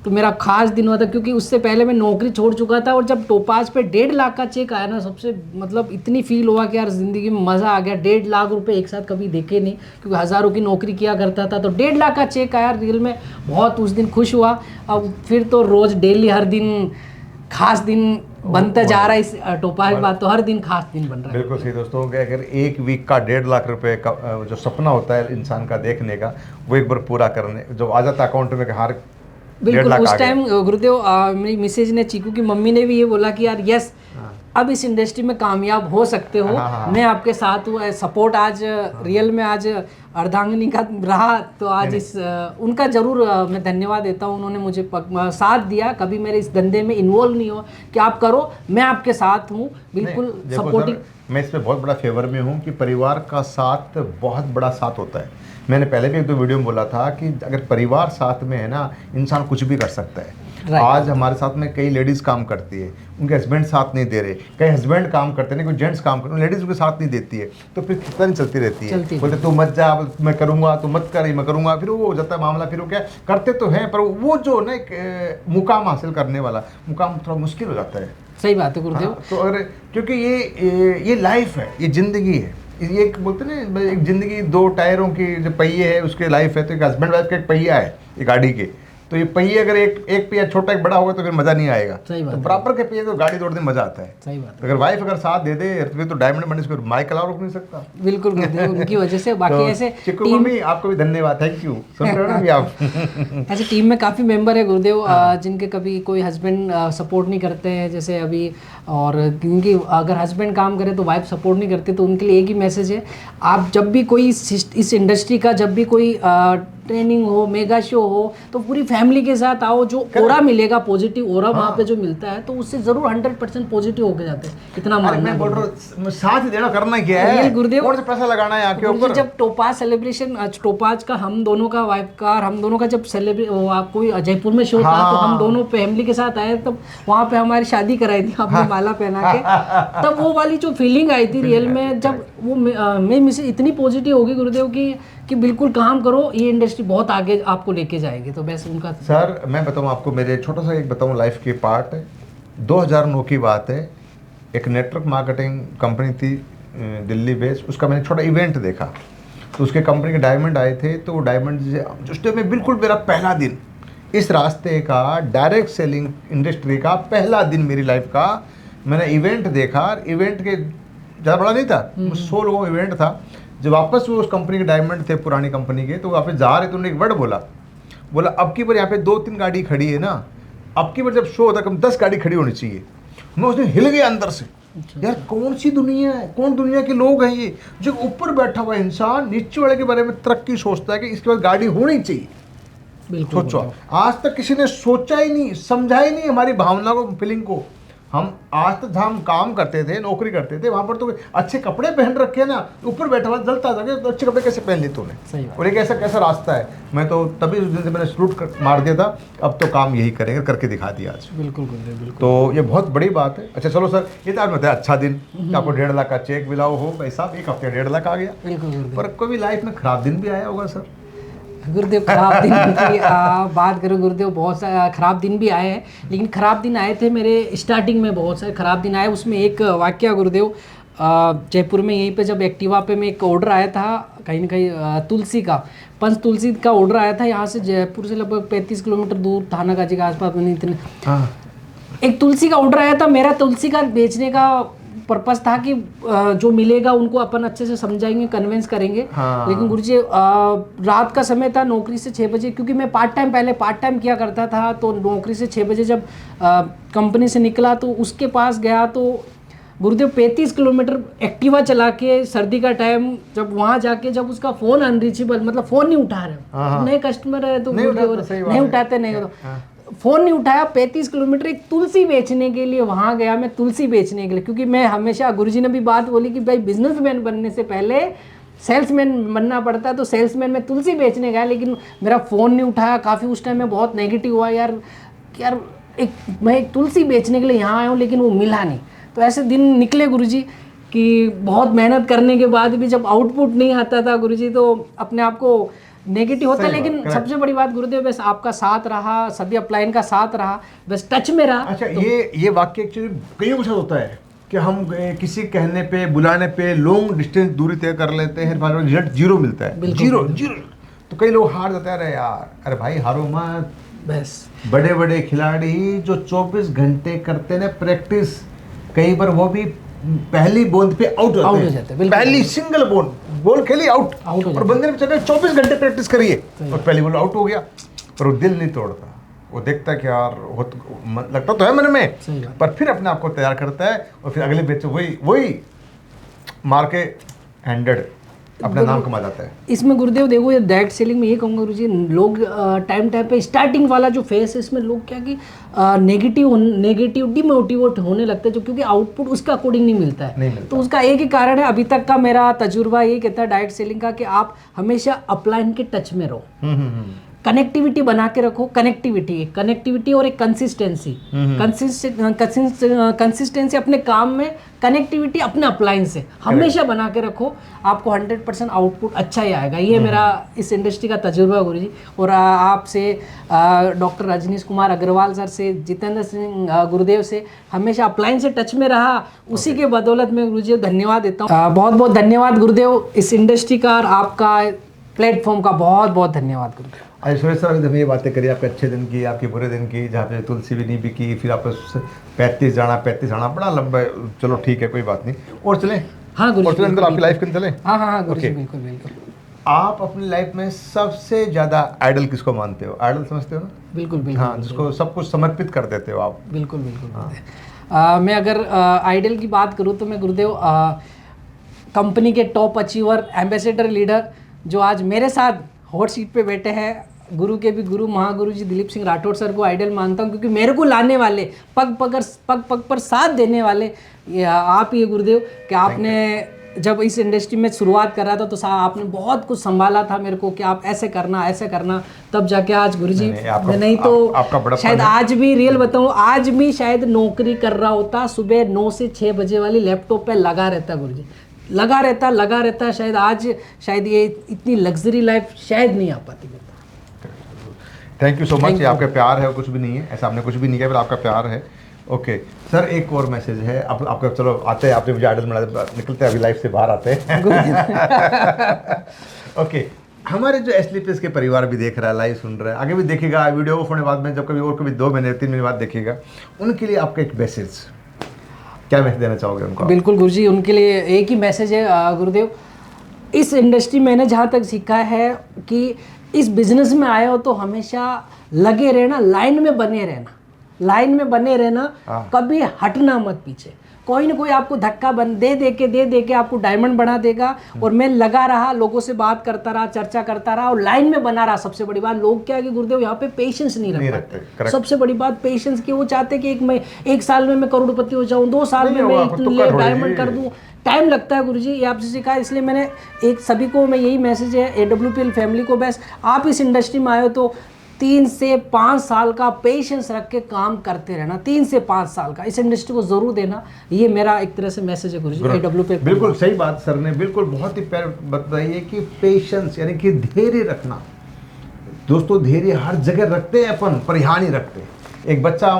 तो मेरा ख़ास दिन हुआ था, क्योंकि उससे पहले मैं नौकरी छोड़ चुका था। और जब टोपाज पे 1.5 लाख का चेक आया ना, सबसे मतलब इतनी फील हुआ कि यार ज़िंदगी में मज़ा आ गया। 1.5 लाख रुपए एक साथ कभी देखे नहीं, क्योंकि हज़ारों की नौकरी किया करता था। तो 1.5 लाख का चेक आया, रियल में बहुत उस दिन खुश हुआ। अब फिर तो रोज़ डेली हर दिन खास दिन बनता जा रहा है इस टोपाज बात, तो हर दिन खास दिन बन रहा है। बिल्कुल सही दोस्तों, अगर एक वीक का 1.5 लाख रुपए का जो सपना होता है इंसान का देखने का, वो एक बार पूरा करने जो आ जाता है अकाउंट में, हार बिल्कुल उस टाइम गुरुदेव, मेरी मिसेज ने, चीकू की मम्मी ने भी ये बोला कि यार यस, अब इस इंडस्ट्री में कामयाब हो सकते हो, मैं आपके साथ हूँ। सपोर्ट आज रियल में आज अर्धांगिनी का रहा, तो आज इस उनका ज़रूर मैं धन्यवाद देता हूँ। उन्होंने मुझे साथ दिया, कभी मेरे इस धंधे में इन्वॉल्व नहीं हुआ कि आप करो, मैं आपके साथ हूँ, बिल्कुल सपोर्टिंग। मैं इसमें बहुत बड़ा फेवर में हूँ कि परिवार का साथ बहुत बड़ा साथ होता है। मैंने पहले भी 1-2 वीडियो में बोला था कि अगर परिवार साथ में है ना, इंसान कुछ भी कर सकता है। आज हमारे साथ में कई लेडीज काम करती है, उनके हस्बैंड साथ नहीं दे रहे, कई हस्बैंड काम करते हैं, कोई जेंट्स काम करते हैं, लेडीज उनके साथ नहीं देती है, तो फिर कितना नहीं चलती रहती है। बोलते तू मत जा, मैं करूँगा, तू मत कर, मैं करूँगा, फिर वो हो जाता है मामला। फिर वो क्या करते तो हैं, पर वो जो ना एक मुकाम हासिल करने वाला मुकाम थोड़ा मुश्किल हो जाता है। सही बात है गुरुदेव। हाँ, तो अगर क्योंकि ये लाइफ है, ये ज़िंदगी है, ये एक बोलते ना एक ज़िंदगी दो टायरों की जो पहिए है उसके लाइफ है। तो एक हस्बैंड वाइफ का एक पहिया है ये गाड़ी के, तो ये पहिए अगर एक पहिया छोटा एक बड़ा होगा तो फिर मज़ा नहीं आएगा। सही बात तो बराबर के पहिए तो गाड़ी दौड़ने में मज़ा आता है। सही बात तो अगर वाइफ अगर साथ दे दे तो फिर तो डायमंड बनने से माइक अलाउ रोक नहीं सकता। बिल्कुल गुरुदेव, उनकी वजह से बाकी तो ऐसे चिक्कू टीम, मम्मी आपको भी धन्यवाद, थैंक यू। सुन रहे हो ना भी आप? ऐसे टीम में काफ़ी मेंबर है गुरुदेव, जिनके कभी कोई हस्बैंड सपोर्ट नहीं करते हैं जैसे अभी, और क्योंकि अगर हस्बैंड काम करे तो वाइफ सपोर्ट नहीं करती, तो उनके लिए एक ही मैसेज है, आप जब भी कोई इस इंडस्ट्री का जब भी कोई ट्रेनिंग हो, मेगा शो हो, तो पूरी फैमिली के साथ आओ। जो ओरा मिलेगा, पॉजिटिव ओरा वहाँ पे जो मिलता है, तो उससे जरूर 100% पॉजिटिव होके जाते हैं। इतना मानना मैं बोल रहा हूँ साथ ही देना, करना क्या ये है गुरुदेव, कौन सा पैसा लगाना है आके ऊपर। जब टोपाज सेलिब्रेशन, टोपाज का हम दोनों का वाइफ का और हम दोनों का जब कोई जयपुर में शो था, तो हम दोनों फैमिली के साथ आए, तब वहाँ पे हमारी शादी कराई थी आपने माला पहना के। तब वो वाली जो फीलिंग आई थी रियल में, जब वो मैं मिसे इतनी पॉजिटिव होगी गुरुदेव कि बिल्कुल काम करो, ये इंडस्ट्री बहुत आगे आपको लेके जाएगी। तो बस उनका सर मैं बताऊँ आपको, मेरे छोटा सा एक बताऊँ लाइफ की पार्ट, 2009 की बात है। एक नेटवर्क मार्केटिंग कंपनी थी दिल्ली बेस्ड, उसका मैंने छोटा इवेंट देखा, तो उसके कंपनी के डायमंड आए थे। तो वो डायमंड उस टाइम में बिल्कुल मेरा पहला दिन इस रास्ते का, डायरेक्ट सेलिंग इंडस्ट्री का पहला दिन मेरी लाइफ का, मैंने इवेंट देखा। इवेंट के ज़्यादा बड़ा नहीं था, 100 लोगों का इवेंट था। जब वापस वो उस कंपनी के डायमंड थे पुरानी कंपनी के, तो वापस जा रहे तो उन्होंने एक वर्ड बोला अब की बार यहाँ पे 2-3 गाड़ी खड़ी है ना, अब की बार जब शो होता है कम 10 गाड़ी खड़ी होनी चाहिए। मैं उसने हिल गया अंदर से, यार कौन सी दुनिया है, कौन दुनिया के लोग हैं ये, जो ऊपर बैठा हुआ इंसान नीचे वाले के बारे में तरक्की सोचता है कि इसके बाद गाड़ी होनी चाहिए। सोचो, आज तक किसी ने सोचा ही नहीं, समझा ही नहीं हमारी भावना को, फीलिंग को। हम आज तक जहाँ हम काम करते थे, नौकरी करते थे, वहाँ पर तो अच्छे कपड़े पहन रखे ना, ऊपर बैठा हुआ जलता था कि तो अच्छे कपड़े कैसे पहन लिए तूने, और एक ऐसा कैसा रास्ता है। मैं तो तभी उस दिन से मैंने सलूट मार दिया था, अब तो काम यही करेंगे, करके दिखा दिया आज। बिल्कुल बिल्कुल। तो ये बहुत बड़ी बात है। अच्छा चलो सर, ये तो आज बताया अच्छा दिन, आपको 1.5 लाख का चेक मिला हो भाई साहब, एक हफ्ते 1.5 लाख आ गया। बिल्कुल, पर कोई भी लाइफ में खराब दिन भी आया होगा सर? गुरुदेव खराब दिन की बात करो गुरुदेव, बहुत सारे खराब दिन भी आए हैं, लेकिन खराब दिन आए थे मेरे स्टार्टिंग में, बहुत सारे खराब दिन आए। उसमें एक वाकया गुरुदेव, जयपुर में यहीं पे जब एक्टिवा पे में एक ऑर्डर आया था कहीं ना कहीं तुलसी का, पंच तुलसी का ऑर्डर आया था यहाँ से, जयपुर से लगभग 35 किलोमीटर दूर, थानागाजी के आसपास नहीं इतने। एक तुलसी का ऑर्डर आया था, मेरा तुलसी का बेचने का पर्पस था कि जो मिलेगा उनको अपन अच्छे से समझाएंगे, कन्विंस करेंगे। लेकिन गुरुजी रात का समय था, नौकरी से 6 बजे, क्योंकि मैं पहले पार्ट टाइम किया करता था, तो नौकरी से 6 बजे जब कंपनी से निकला तो उसके पास गया, तो गुरुदेव 35 किलोमीटर एक्टिवा चला के, सर्दी का टाइम, जब वहाँ जाके जब उसका फ़ोन अनरीचेबल, मतलब फ़ोन नहीं उठा रहे, नए कस्टमर है तो नहीं उठाते, नहीं फ़ोन नहीं उठाया। 35 किलोमीटर एक तुलसी बेचने के लिए वहाँ गया मैं, तुलसी बेचने के लिए, क्योंकि मैं हमेशा, गुरुजी ने भी बात बोली कि भाई बिजनेसमैन बनने से पहले सेल्समैन बनना पड़ता है, तो सेल्समैन में तुलसी बेचने गया, लेकिन मेरा फ़ोन नहीं उठाया। काफ़ी उस टाइम में बहुत नेगेटिव हुआ, यार मैं एक तुलसी बेचने के लिए यहाँ आया हूँ लेकिन वो मिला नहीं। तो ऐसे दिन निकले गुरुजी कि बहुत मेहनत करने के बाद भी जब आउटपुट नहीं आता था गुरुजी, तो अपने आप को नेगेटिव होता है। लेकिन सबसे बड़ी बात गुरुदेव, बस आपका साथ रहा, सभी अपलाइन का साथ रहा, बस टच में रहा। अच्छा तो ये वाक्य एक्चुअली कईयों के साथ होता है कि हम किसी कहने पे, बुलाने पे लॉन्ग डिस्टेंस दूरी तय कर लेते हैं, रिजल्ट 0 मिलता है, जीरो। तो कई लोग हार जाते हैं, अरे यार, अरे भाई हारो मत। बस बड़े बड़े खिलाड़ी जो 24 घंटे करते हैं प्रैक्टिस, कई बार वो भी पहली बॉल पे आउट हो जाते हैं। पहली सिंगल बॉल खेली आउट, और बंदे ने बेचारे 24 घंटे प्रैक्टिस करी है और पहली बॉल आउट हो गया। पर वो दिल नहीं तोड़ता, वो देखता है कि यार लगता तो है मन में, पर फिर अपने आप को तैयार करता है और फिर अगले मैच वही मार के 100 अपना नाम कमा जाता है। इसमें गुरुदेव देखो, ये डायरेक्ट सेलिंग में ये कहूँगा गुरुजी, लोग टाइम पे स्टार्टिंग वाला जो फेस है, इसमें लोग क्या कि नेगेटिव डिमोटिवेट होने लगते हैं, जो क्योंकि आउटपुट उसका अकॉर्डिंग नहीं मिलता है। तो उसका एक ही कारण है, अभी तक का मेरा तजुर्बा ये कहता है डायरेक्ट सेलिंग का, कि आप हमेशा अपलाइन के टच में रहो। कनेक्टिविटी बना के रखो। कनेक्टिविटी और एक कंसिस्टेंसी, कंसिस्टेंसी अपने काम में, कनेक्टिविटी अपने अप्लायंस से हमेशा बना के रखो, आपको 100% आउटपुट अच्छा ही आएगा। ये मेरा इस इंडस्ट्री का तजुर्बा गुरुजी। और आपसे डॉक्टर रजनीश कुमार अग्रवाल सर से, जितेंद्र सिंह गुरुदेव से हमेशा अप्लायंस से टच में रहा, उसी के बदौलत मैं गुरुजी को धन्यवाद देता हूँ। बहुत बहुत धन्यवाद गुरुदेव इस इंडस्ट्री का और आपका प्लेटफॉर्म का बहुत बहुत धन्यवाद गुरुदेव। आज सुरेश सर जब ये बातें करी आपके अच्छे दिन की, आपके बुरे दिन की, जहाँ पे तुलसी भी नहीं बिकी, फिर आपको 35 आना बड़ा लंबा, चलो ठीक है कोई बात नहीं, और चले। हाँ गुरुजी, और चले अंदर आपकी लाइफ के अंदर चले। हाँ गुरुजी, बिल्कुल बिल्कुल। आप अपनी लाइफ में सबसे ज़्यादा आइडल किसको मानते हो? आइडल समझते हो ना? बिल्कुल बिल्कुल। हाँ, जिसको सब कुछ समर्पित कर देते हो आप। बिल्कुल मैं अगर आइडल की बात करूँ तो मैं गुरुदेव कंपनी के टॉप अचीवर, एम्बेसडर, लीडर जो आज मेरे साथ हॉट सीट पे बैठे हैं, गुरु के भी गुरु महागुरु जी दिलीप सिंह राठौड़ सर को आइडल मानता हूँ, क्योंकि मेरे को लाने वाले, पग पग पर साथ देने वाले आप ही गुरुदेव। कि आपने जब इस इंडस्ट्री में शुरुआत कर रहा था तो आपने बहुत कुछ संभाला था मेरे को कि आप ऐसे करना, तब जाके आज गुरुजी नहीं तो शायद आज भी रियल बताऊँ, आज भी शायद नौकरी कर रहा होता, सुबह 9 से 6 बजे वाली लैपटॉप पे लगा रहता गुरुजी, लगा रहता। शायद ये इतनी लग्जरी लाइफ शायद नहीं आ पाती। Thank you so much. ये आपका प्यार है, कुछ भी नहीं है ऐसा, आपने कुछ भी नहीं किया, पर आपका प्यार है। ओके सर, एक और मैसेज है आपका। चलो आते हैं, आपने मुझे आइडल बना, निकलते हैं अभी लाइफ से बाहर आते हैं। ओके, हमारे जो एसलीपीएस के परिवार भी देख रहा है, लाइव सुन रहा है, आगे भी देखेगा, वीडियो ऑफ होने बाद में जब कभी और कभी 2 महीने 3 महीने बाद देखेगा, उनके लिए आपका एक मैसेज, क्या मैसेज देना चाहोगे उनको? बिल्कुल गुरुजी, उनके लिए एक ही मैसेज है गुरुदेव। इस इंडस्ट्री मैंने जहाँ तक सीखा है कि इस बिजनेस में आए हो तो हमेशा लगे रहना, लाइन में बने रहना, कभी हटना मत पीछे। कोई ना कोई आपको धक्का दे के आपको डायमंड बना देगा। और मैं लगा रहा, लोगों से बात करता रहा, चर्चा करता रहा और लाइन में बना रहा। सबसे बड़ी बात, लोग क्या है कि गुरुदेव यहाँ पे पेशेंस नहीं रखते। सबसे बड़ी बात पेशेंस की, वो चाहते कि एक साल में मैं करोड़पति हो जाऊँ, 2 साल में मैं इतने डायमंड कर दूँ, टाइम लगता है गुरुजी, ये आपसे सीखा है। इसलिए मैंने एक सभी को मैं यही मैसेज है, AWPL फैमिली को, बस आप इस इंडस्ट्री में आए हो तो 3 से 5 साल का पेशेंस रख के काम करते रहना। 3 से 5 साल का इस इंडस्ट्री को जरूर देना, ये मेरा एक तरह से मैसेज है गुरुजी AWPL। बिल्कुल सही बात सर ने, बिल्कुल बहुत ही प्यार बताई है कि पेशेंस यानी कि धैर्य रखना। दोस्तों धैर्य हर जगह रखते हैं अपन, पर यहाँ नहीं रखते। एक बच्चा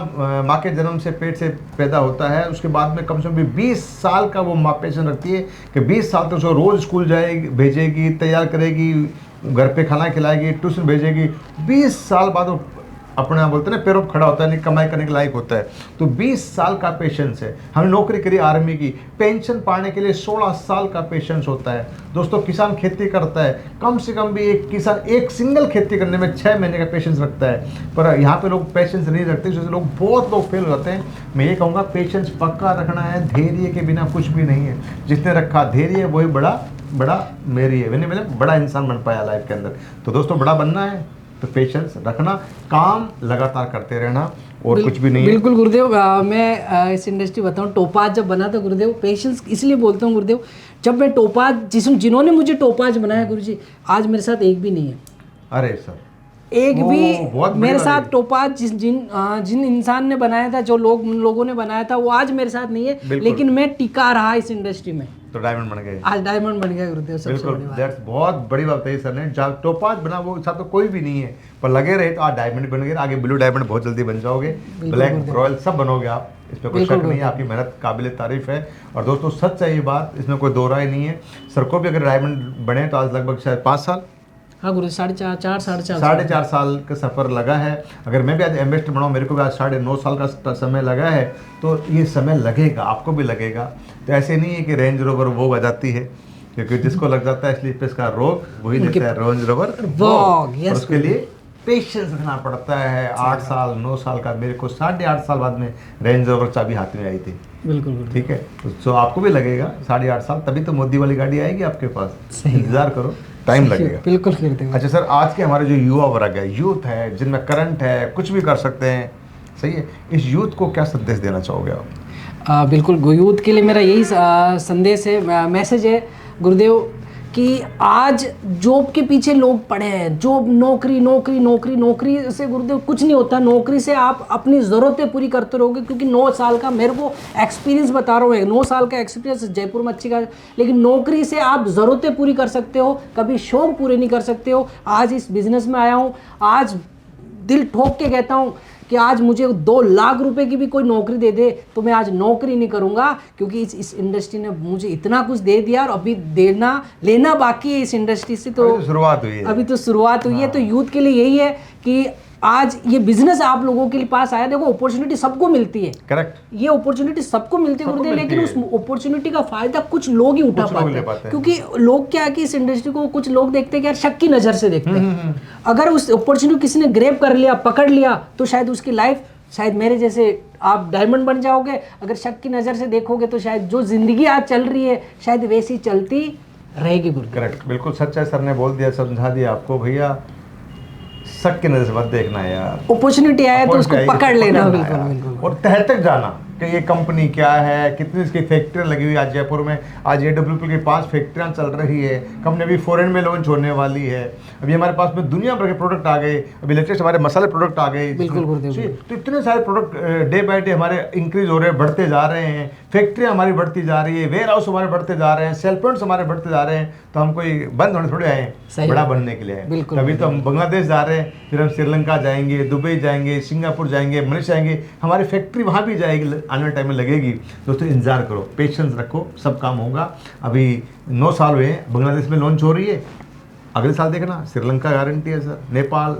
माँ के जन्म से पेट से पैदा होता है, उसके बाद में कम से कम 20 साल का वो माँ पेशेंस रखती है कि 20 साल तक उसको रोज़ स्कूल जाएगी, भेजेगी, तैयार करेगी, घर पे खाना खिलाएगी, ट्यूशन भेजेगी। 20 साल बाद वो अपने आप बोलते हैं ना, पैरों पर खड़ा होता है, नहीं कमाई करने के लायक होता है। तो 20 साल का पेशेंस है। हमने नौकरी करी आर्मी की, पेंशन पाने के लिए 16 साल का पेशेंस होता है। दोस्तों किसान खेती करता है, कम से कम भी एक किसान एक सिंगल खेती करने में 6 महीने का पेशेंस रखता है। पर यहाँ पे लोग पेशेंस नहीं रखते, इसलिए बहुत लोग फेल हो जाते हैं। मैं ये कहूँगा पेशेंस पक्का रखना है, धैर्य के बिना कुछ भी नहीं है। जिसने रखा धैर्य वही बड़ा मेरी है, मैंने बड़ा इंसान बन पाया लाइफ के अंदर। तो दोस्तों बड़ा बनना है तो पेशेंस रखना, काम लगातार करते रहना, और कुछ भी नहीं है। बिल्कुल गुरुदेव, मैं इस इंडस्ट्री बताऊँ, टोपाज जब बना था गुरुदेव, पेशेंस इसलिए बोलता हूँ गुरुदेव, जब मैं टोपाज जिन्होंने मुझे टोपाज बनाया गुरुजी, आज मेरे साथ एक भी नहीं है। अरे सर, एक भी मेरे साथ टोपाज जिन इंसान ने बनाया था, जो लोगों ने बनाया था, वो आज मेरे साथ नहीं है, लेकिन मैं टिका रहा इस इंडस्ट्री में, तो डायमंड बन गए। आज डायमंड बन गया गुरुदेव। बिल्कुल, दैट्स बहुत बड़ी बात है सर ने। जब टोपाज बना वो साथ तो कोई भी नहीं है, पर लगे रहे तो आज डायमंड बन गए, आगे ब्लू डायमंड बहुत जल्दी बन जाओगे, ब्लैक रॉयल सब बनोगे आप, इसमें कोई शक नहीं है। आपकी मेहनत काबिल तारीफ है। और दोस्तों सच है ये बात, इसमें कोई दो राय नहीं है। सर को भी अगर डायमंड बने तो आज लगभग शायद 5 साल, हाँ गुरु, 4.5 साल का सफ़र लगा है। अगर मैं भी आज एम्बेसडर बनाऊँ, मेरे को भी आज 9.5 साल का समय लगा है, तो ये समय लगेगा, आपको भी लगेगा। तो ऐसे नहीं है कि रेंज रोवर वो आ जाती है, क्योंकि जिसको लग जाता है स्लीपर्स का रोग वही लेता है रेंज रोवर वॉग। उसके लिए पेशेंस रखना पड़ता है। 8 साल 9 साल का, मेरे को 8.5 साल बाद में रेंज रोवर चाबी हाथ में आई थी। बिल्कुल ठीक है, तो आपको भी लगेगा 8.5 साल, तभी तो मोदी वाली गाड़ी आएगी आपके पास। इंतजार करो, टाइम लगेगा। बिल्कुल। अच्छा सर, आज के हमारे जो युवा वर्ग है, यूथ है, जिनमें करंट है, कुछ भी कर सकते हैं, सही है, इस यूथ को क्या संदेश देना चाहोगे आप? बिल्कुल, यूथ के लिए मेरा यही संदेश है, मैसेज है गुरुदेव, कि आज जॉब के पीछे लोग पड़े हैं, जॉब, नौकरी नौकरी नौकरी नौकरी से गुरुदेव कुछ नहीं होता। नौकरी से आप अपनी ज़रूरतें पूरी करते रहोगे, क्योंकि 9 साल का मेरे को एक्सपीरियंस बता रहा हूँ, 9 साल का एक्सपीरियंस जयपुर में अच्छी का। लेकिन नौकरी से आप ज़रूरतें पूरी कर सकते हो, कभी शौक पूरे नहीं कर सकते हो। आज इस बिज़नेस में आया हूँ, आज दिल ठोक के कहता हूँ कि आज मुझे 2 लाख रुपए की भी कोई नौकरी दे दे तो मैं आज नौकरी नहीं करूंगा, क्योंकि इस इंडस्ट्री ने मुझे इतना कुछ दे दिया और अभी देना लेना बाकी है इस इंडस्ट्री से। तो शुरुआत हुई है, अभी तो शुरुआत हुई है। तो यूथ के लिए यही है कि आज ये बिजनेस आप लोगों के पास आया। देखो, अपॉर्चुनिटी सबको मिलती है, करेक्ट, ये अपॉर्चुनिटी सबको मिलती है गुरुदेव, लेकिन उस अपॉर्चुनिटी का फायदा कुछ लोग ही उठा पाते हैं। क्योंकि लोग क्या है कि इस इंडस्ट्री को कुछ लोग देखते हैं कि यार शक की नज़र से देखते हैं। अगर उस अपॉर्चुनिटी किसी ने ग्रैब कर लिया, पकड़ लिया, तो शायद उसकी लाइफ, शायद मेरे जैसे आप डायमंड बन जाओगे। अगर शक की नज़र से देखोगे तो शायद जो जिंदगी आज चल रही है शायद वैसी चलती रहेगी गुरुदेव। करेक्ट, बिल्कुल सच है। सर ने बोल दिया, समझा दिया आपको। भैया शक की नजर से मत देखना यार, अपॉर्चुनिटी आया तो उसको पकड़ लेना। बिल्कुल। और तह तक जाना कि ये कंपनी क्या है, कितनी इसकी फैक्ट्री लगी हुई है। आज जयपुर में आज AWPL की 5 फैक्ट्रियाँ चल रही है। कंपनी अभी फॉरेन में लॉन्च होने वाली है। अभी हमारे पास में दुनिया भर के प्रोडक्ट आ गए, अभी लेटेस्ट हमारे मसाले प्रोडक्ट आ गए। तो इतने सारे प्रोडक्ट डे बाई डे हमारे इंक्रीज हो रहे हैं, बढ़ते जा रहे हैं। फैक्ट्रियाँ हमारी बढ़ती जा रही है, वेयर हाउस हमारे बढ़ते जा रहे हैं, सेल पॉइंट्स हमारे बढ़ते जा रहे हैं। तो हम कोई बंद होने थोड़े आए हैं, बड़ा बनने के लिए आए। अभी तो हम बांग्लादेश जा रहे हैं, फिर हम श्रीलंका जाएंगे, दुबई जाएंगे, सिंगापुर जाएंगे, मलेशिया जाएंगे। हमारी फैक्ट्री वहाँ भी जाएगी, आने वाले टाइम में लगेगी। दोस्तों इंतजार करो, पेशेंस रखो, सब काम होगा। अभी 9 साल हुए हैं, बांग्लादेश में लॉन्च हो रही है, अगले साल देखना श्रीलंका गारंटी है सर, नेपाल,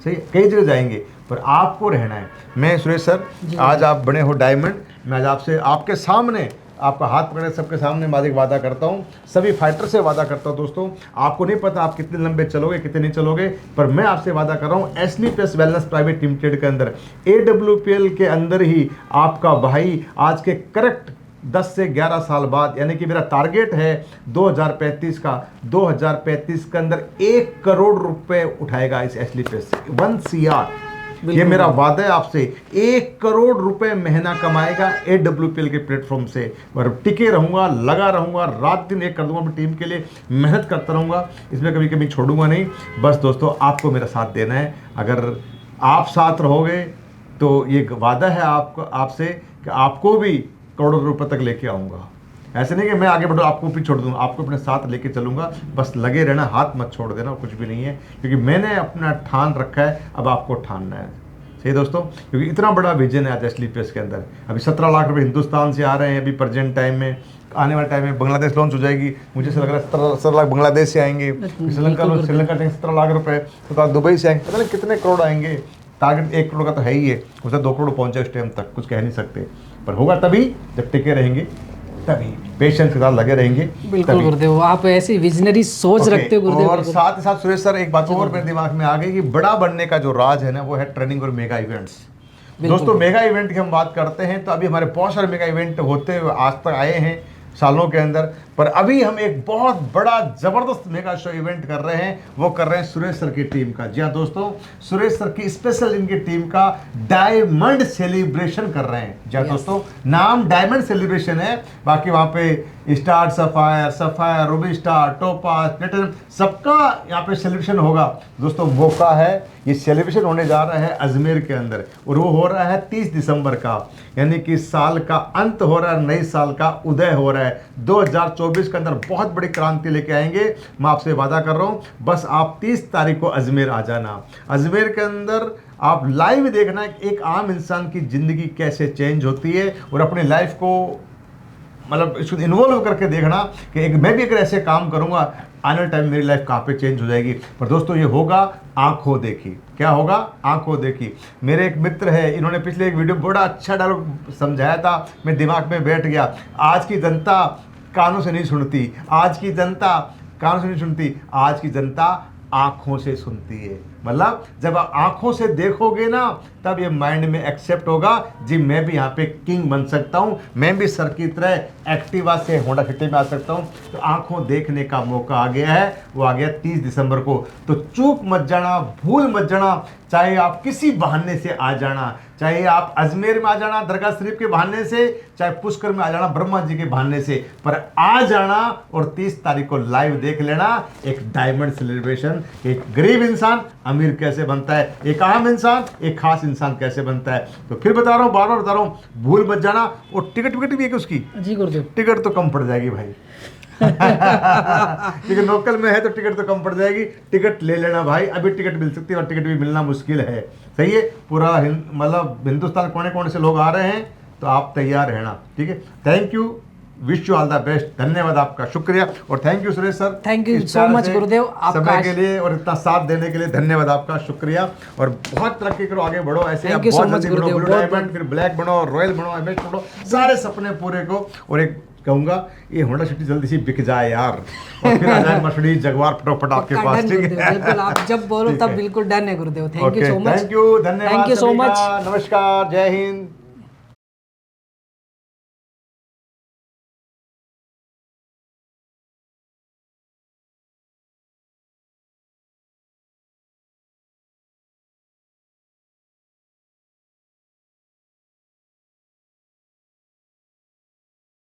सही कई जगह जाएंगे, पर आपको रहना है। मैं सुरेश सर, आज आप बने हो डायमंड, मैं आज आपसे आपके सामने आपका हाथ पकड़े सबके सामने मैं एक वादा करता हूँ, सभी फाइटर से वादा करता हूँ। दोस्तों आपको नहीं पता आप कितने लंबे चलोगे, कितने नहीं चलोगे, पर मैं आपसे वादा कर रहा हूँ SLPS वेलनेस प्राइवेट लिमिटेड के अंदर, AWPL के अंदर ही आपका भाई आज के करेक्ट 10 से 11 साल बाद, यानी कि मेरा टारगेट है 2035 का, 2035 के अंदर 1 करोड़ रुपए उठाएगा इस SLPS से, 1 CR। ये मेरा वादा है आपसे। 1 करोड़ रुपए महीना कमाएगा AWPL के प्लेटफॉर्म से। और टिके रहूंगा, लगा रहूंगा, रात दिन एक कर दूंगा अपनी टीम के लिए, मेहनत करता रहूंगा, इसमें कभी कभी छोड़ूंगा नहीं। बस दोस्तों आपको मेरा साथ देना है। अगर आप साथ रहोगे तो ये वादा है आपको, आपसे, कि आपको भी करोड़ों रुपए तक लेके आऊँगा। ऐसे नहीं कि मैं आगे बढ़ूँ आपको भी छोड़ दूँ, आपको अपने साथ लेके चलूँगा। बस लगे रहना, हाथ मत छोड़ देना, कुछ भी नहीं है, क्योंकि मैंने अपना ठान रखा है, अब आपको ठानना है। सही दोस्तों, क्योंकि इतना बड़ा विजन है आज SLPS के अंदर। अभी 17 लाख रुपए हिंदुस्तान से आ रहे हैं अभी प्रेजेंट टाइम में। आने वाले टाइम में बांग्लादेश लॉन्च हो जाएगी, मुझे से लग रहा है 17 लाख बांग्लादेश से आएंगे। श्रीलंका 17 लाख रुपए, तो दुबई से आएंगे, पता नहीं कितने करोड़ आएंगे। टारगेट 1 करोड़ का तो है ही है, उसे 2 करोड़ पहुंचे इस टाइम तक, कुछ कह नहीं सकते, पर होगा तभी जब टिके रहेंगे, तभी पेशेंस के साथ लगे रहेंगे। बिल्कुल गुरुदेव, आप ऐसी विजनरी सोच रखते हो गुरुदेव। और साथ ही साथ सुरेश सर एक बात और मेरे दिमाग में आ गई कि बड़ा बनने का जो राज है ना, वो है ट्रेनिंग और मेगा इवेंट्स। दोस्तों मेगा इवेंट की हम बात करते हैं तो अभी हमारे बहुत सारे मेगा इवेंट होते हुए आज तक आए हैं सालों के अंदर, पर अभी हम एक बहुत बड़ा जबरदस्त मेगा शो इवेंट कर रहे हैं, वो कर रहे हैं सुरेश सर की टीम का। जी हाँ दोस्तों, सुरेश सर की स्पेशल इनकी टीम का डायमंड सेलिब्रेशन कर रहे हैं। जी हाँ दोस्तों, नाम डायमंड सेलिब्रेशन है, बाकी वहाँ पे star, sapphire, Ruby star, topaz, platinum, सबका यहाँ पे सेलिब्रेशन होगा। दोस्तों मौका है, ये सेलिब्रेशन होने जा रहा है अजमेर के अंदर, और वो हो रहा है 30 दिसंबर का, यानी कि साल का अंत हो रहा है, नए साल का उदय हो रहा है। 2024 के अंदर बहुत बड़ी क्रांति लेके आएंगे, मैं आपसे वादा कर रहा हूँ। बस आप 30 तारीख को अजमेर आ जाना। अजमेर के अंदर आप लाइव देखना एक आम इंसान की ज़िंदगी कैसे चेंज होती है, और अपनी लाइफ को मतलब इसको इन्वॉल्व करके देखना कि एक मैं भी अगर ऐसे काम करूँगा, आने वाले टाइम मेरी लाइफ कहाँ पे चेंज हो जाएगी। पर दोस्तों ये होगा आंखों देखी। क्या होगा? आंखों देखी। मेरे एक मित्र है, इन्होंने पिछले एक वीडियो बड़ा अच्छा डायलॉग समझाया था, मेरे दिमाग में बैठ गया। आज की जनता कानों से नहीं सुनती, आज की जनता कानों से नहीं सुनती, आज की जनता आंखों से सुनती है। मतलब जब आप आंखों से देखोगे ना तब ये माइंड में एक्सेप्ट होगा जी मैं भी यहाँ पे किंग बन सकता हूँ, मैं भी सर की तरह एक्टिवा से होंडा सिटी में आ सकता हूँ। तो आंखों देखने का मौका आ गया है, वो आ गया 30 दिसंबर को। तो चूक मत जाना, भूल मत जाना, चाहे आप किसी बहाने से आ जाना, चाहे आप अजमेर में आ जाना दरगाह शरीफ के बहाने से, चाहे पुष्कर में आ जाना ब्रह्मा जी के बहाने से, पर आ जाना और 30 तारीख को लाइव देख लेना एक डायमंड सेलिब्रेशन। एक गरीब इंसान अमीर कैसे बनता है, एक आम इंसान एक खास इंसान कैसे बनता है। तो फिर बता रहा हूँ, बार बार बता रहा हूँ, भूल मत जाना। और टिकट विकट भी है कि उसकी? जी गुरुदेव। टिकट तो कम पड़ जाएगी भाई क्योंकि लोकल में है तो टिकट तो कम पड़ जाएगी। टिकट ले लेना भाई, अभी टिकट मिल सकती है और टिकट भी मिलना मुश्किल है। सही है, पूरा मतलब हिंदुस्तान कोने कोने से लोग आ रहे हैं, तो आप तैयार रहना। ठीक है, thank you, wish you all the best. धन्यवाद आपका, शुक्रिया। और thank you Suresh sir, thank you इस सो प्यार मच से गुरुदेव, आपका समय के लिए और इतना साथ देने के लिए धन्यवाद आपका, शुक्रिया। और बहुत तरक्की करो, आगे बढ़ो ऐसे। Thank आप you so बहुत much जल्दी बढ़ो, गुरुदेव, ब्लू बहुत- डायमंड, फिर ब्लैक बनो, रॉयल बनो, एमएस बनो, सारे सपने पूरे को। और एक कहूंगा, ये होंडा सिटी जल्दी से बिक जाए यार, और फिर आ जाए मर्सिडीज जगुआर फटाफट आपके पक्का पास। डन ठीक गुरुदेव, है, बिल्कुल आप जब बोलो ठीक तब है। बिल्कुल डन है गुरुदेव। Thank you okay, so much. Thank you, धन्यवाद थैंक यू सो सभी मच। का। नमस्कार, जय हिंद।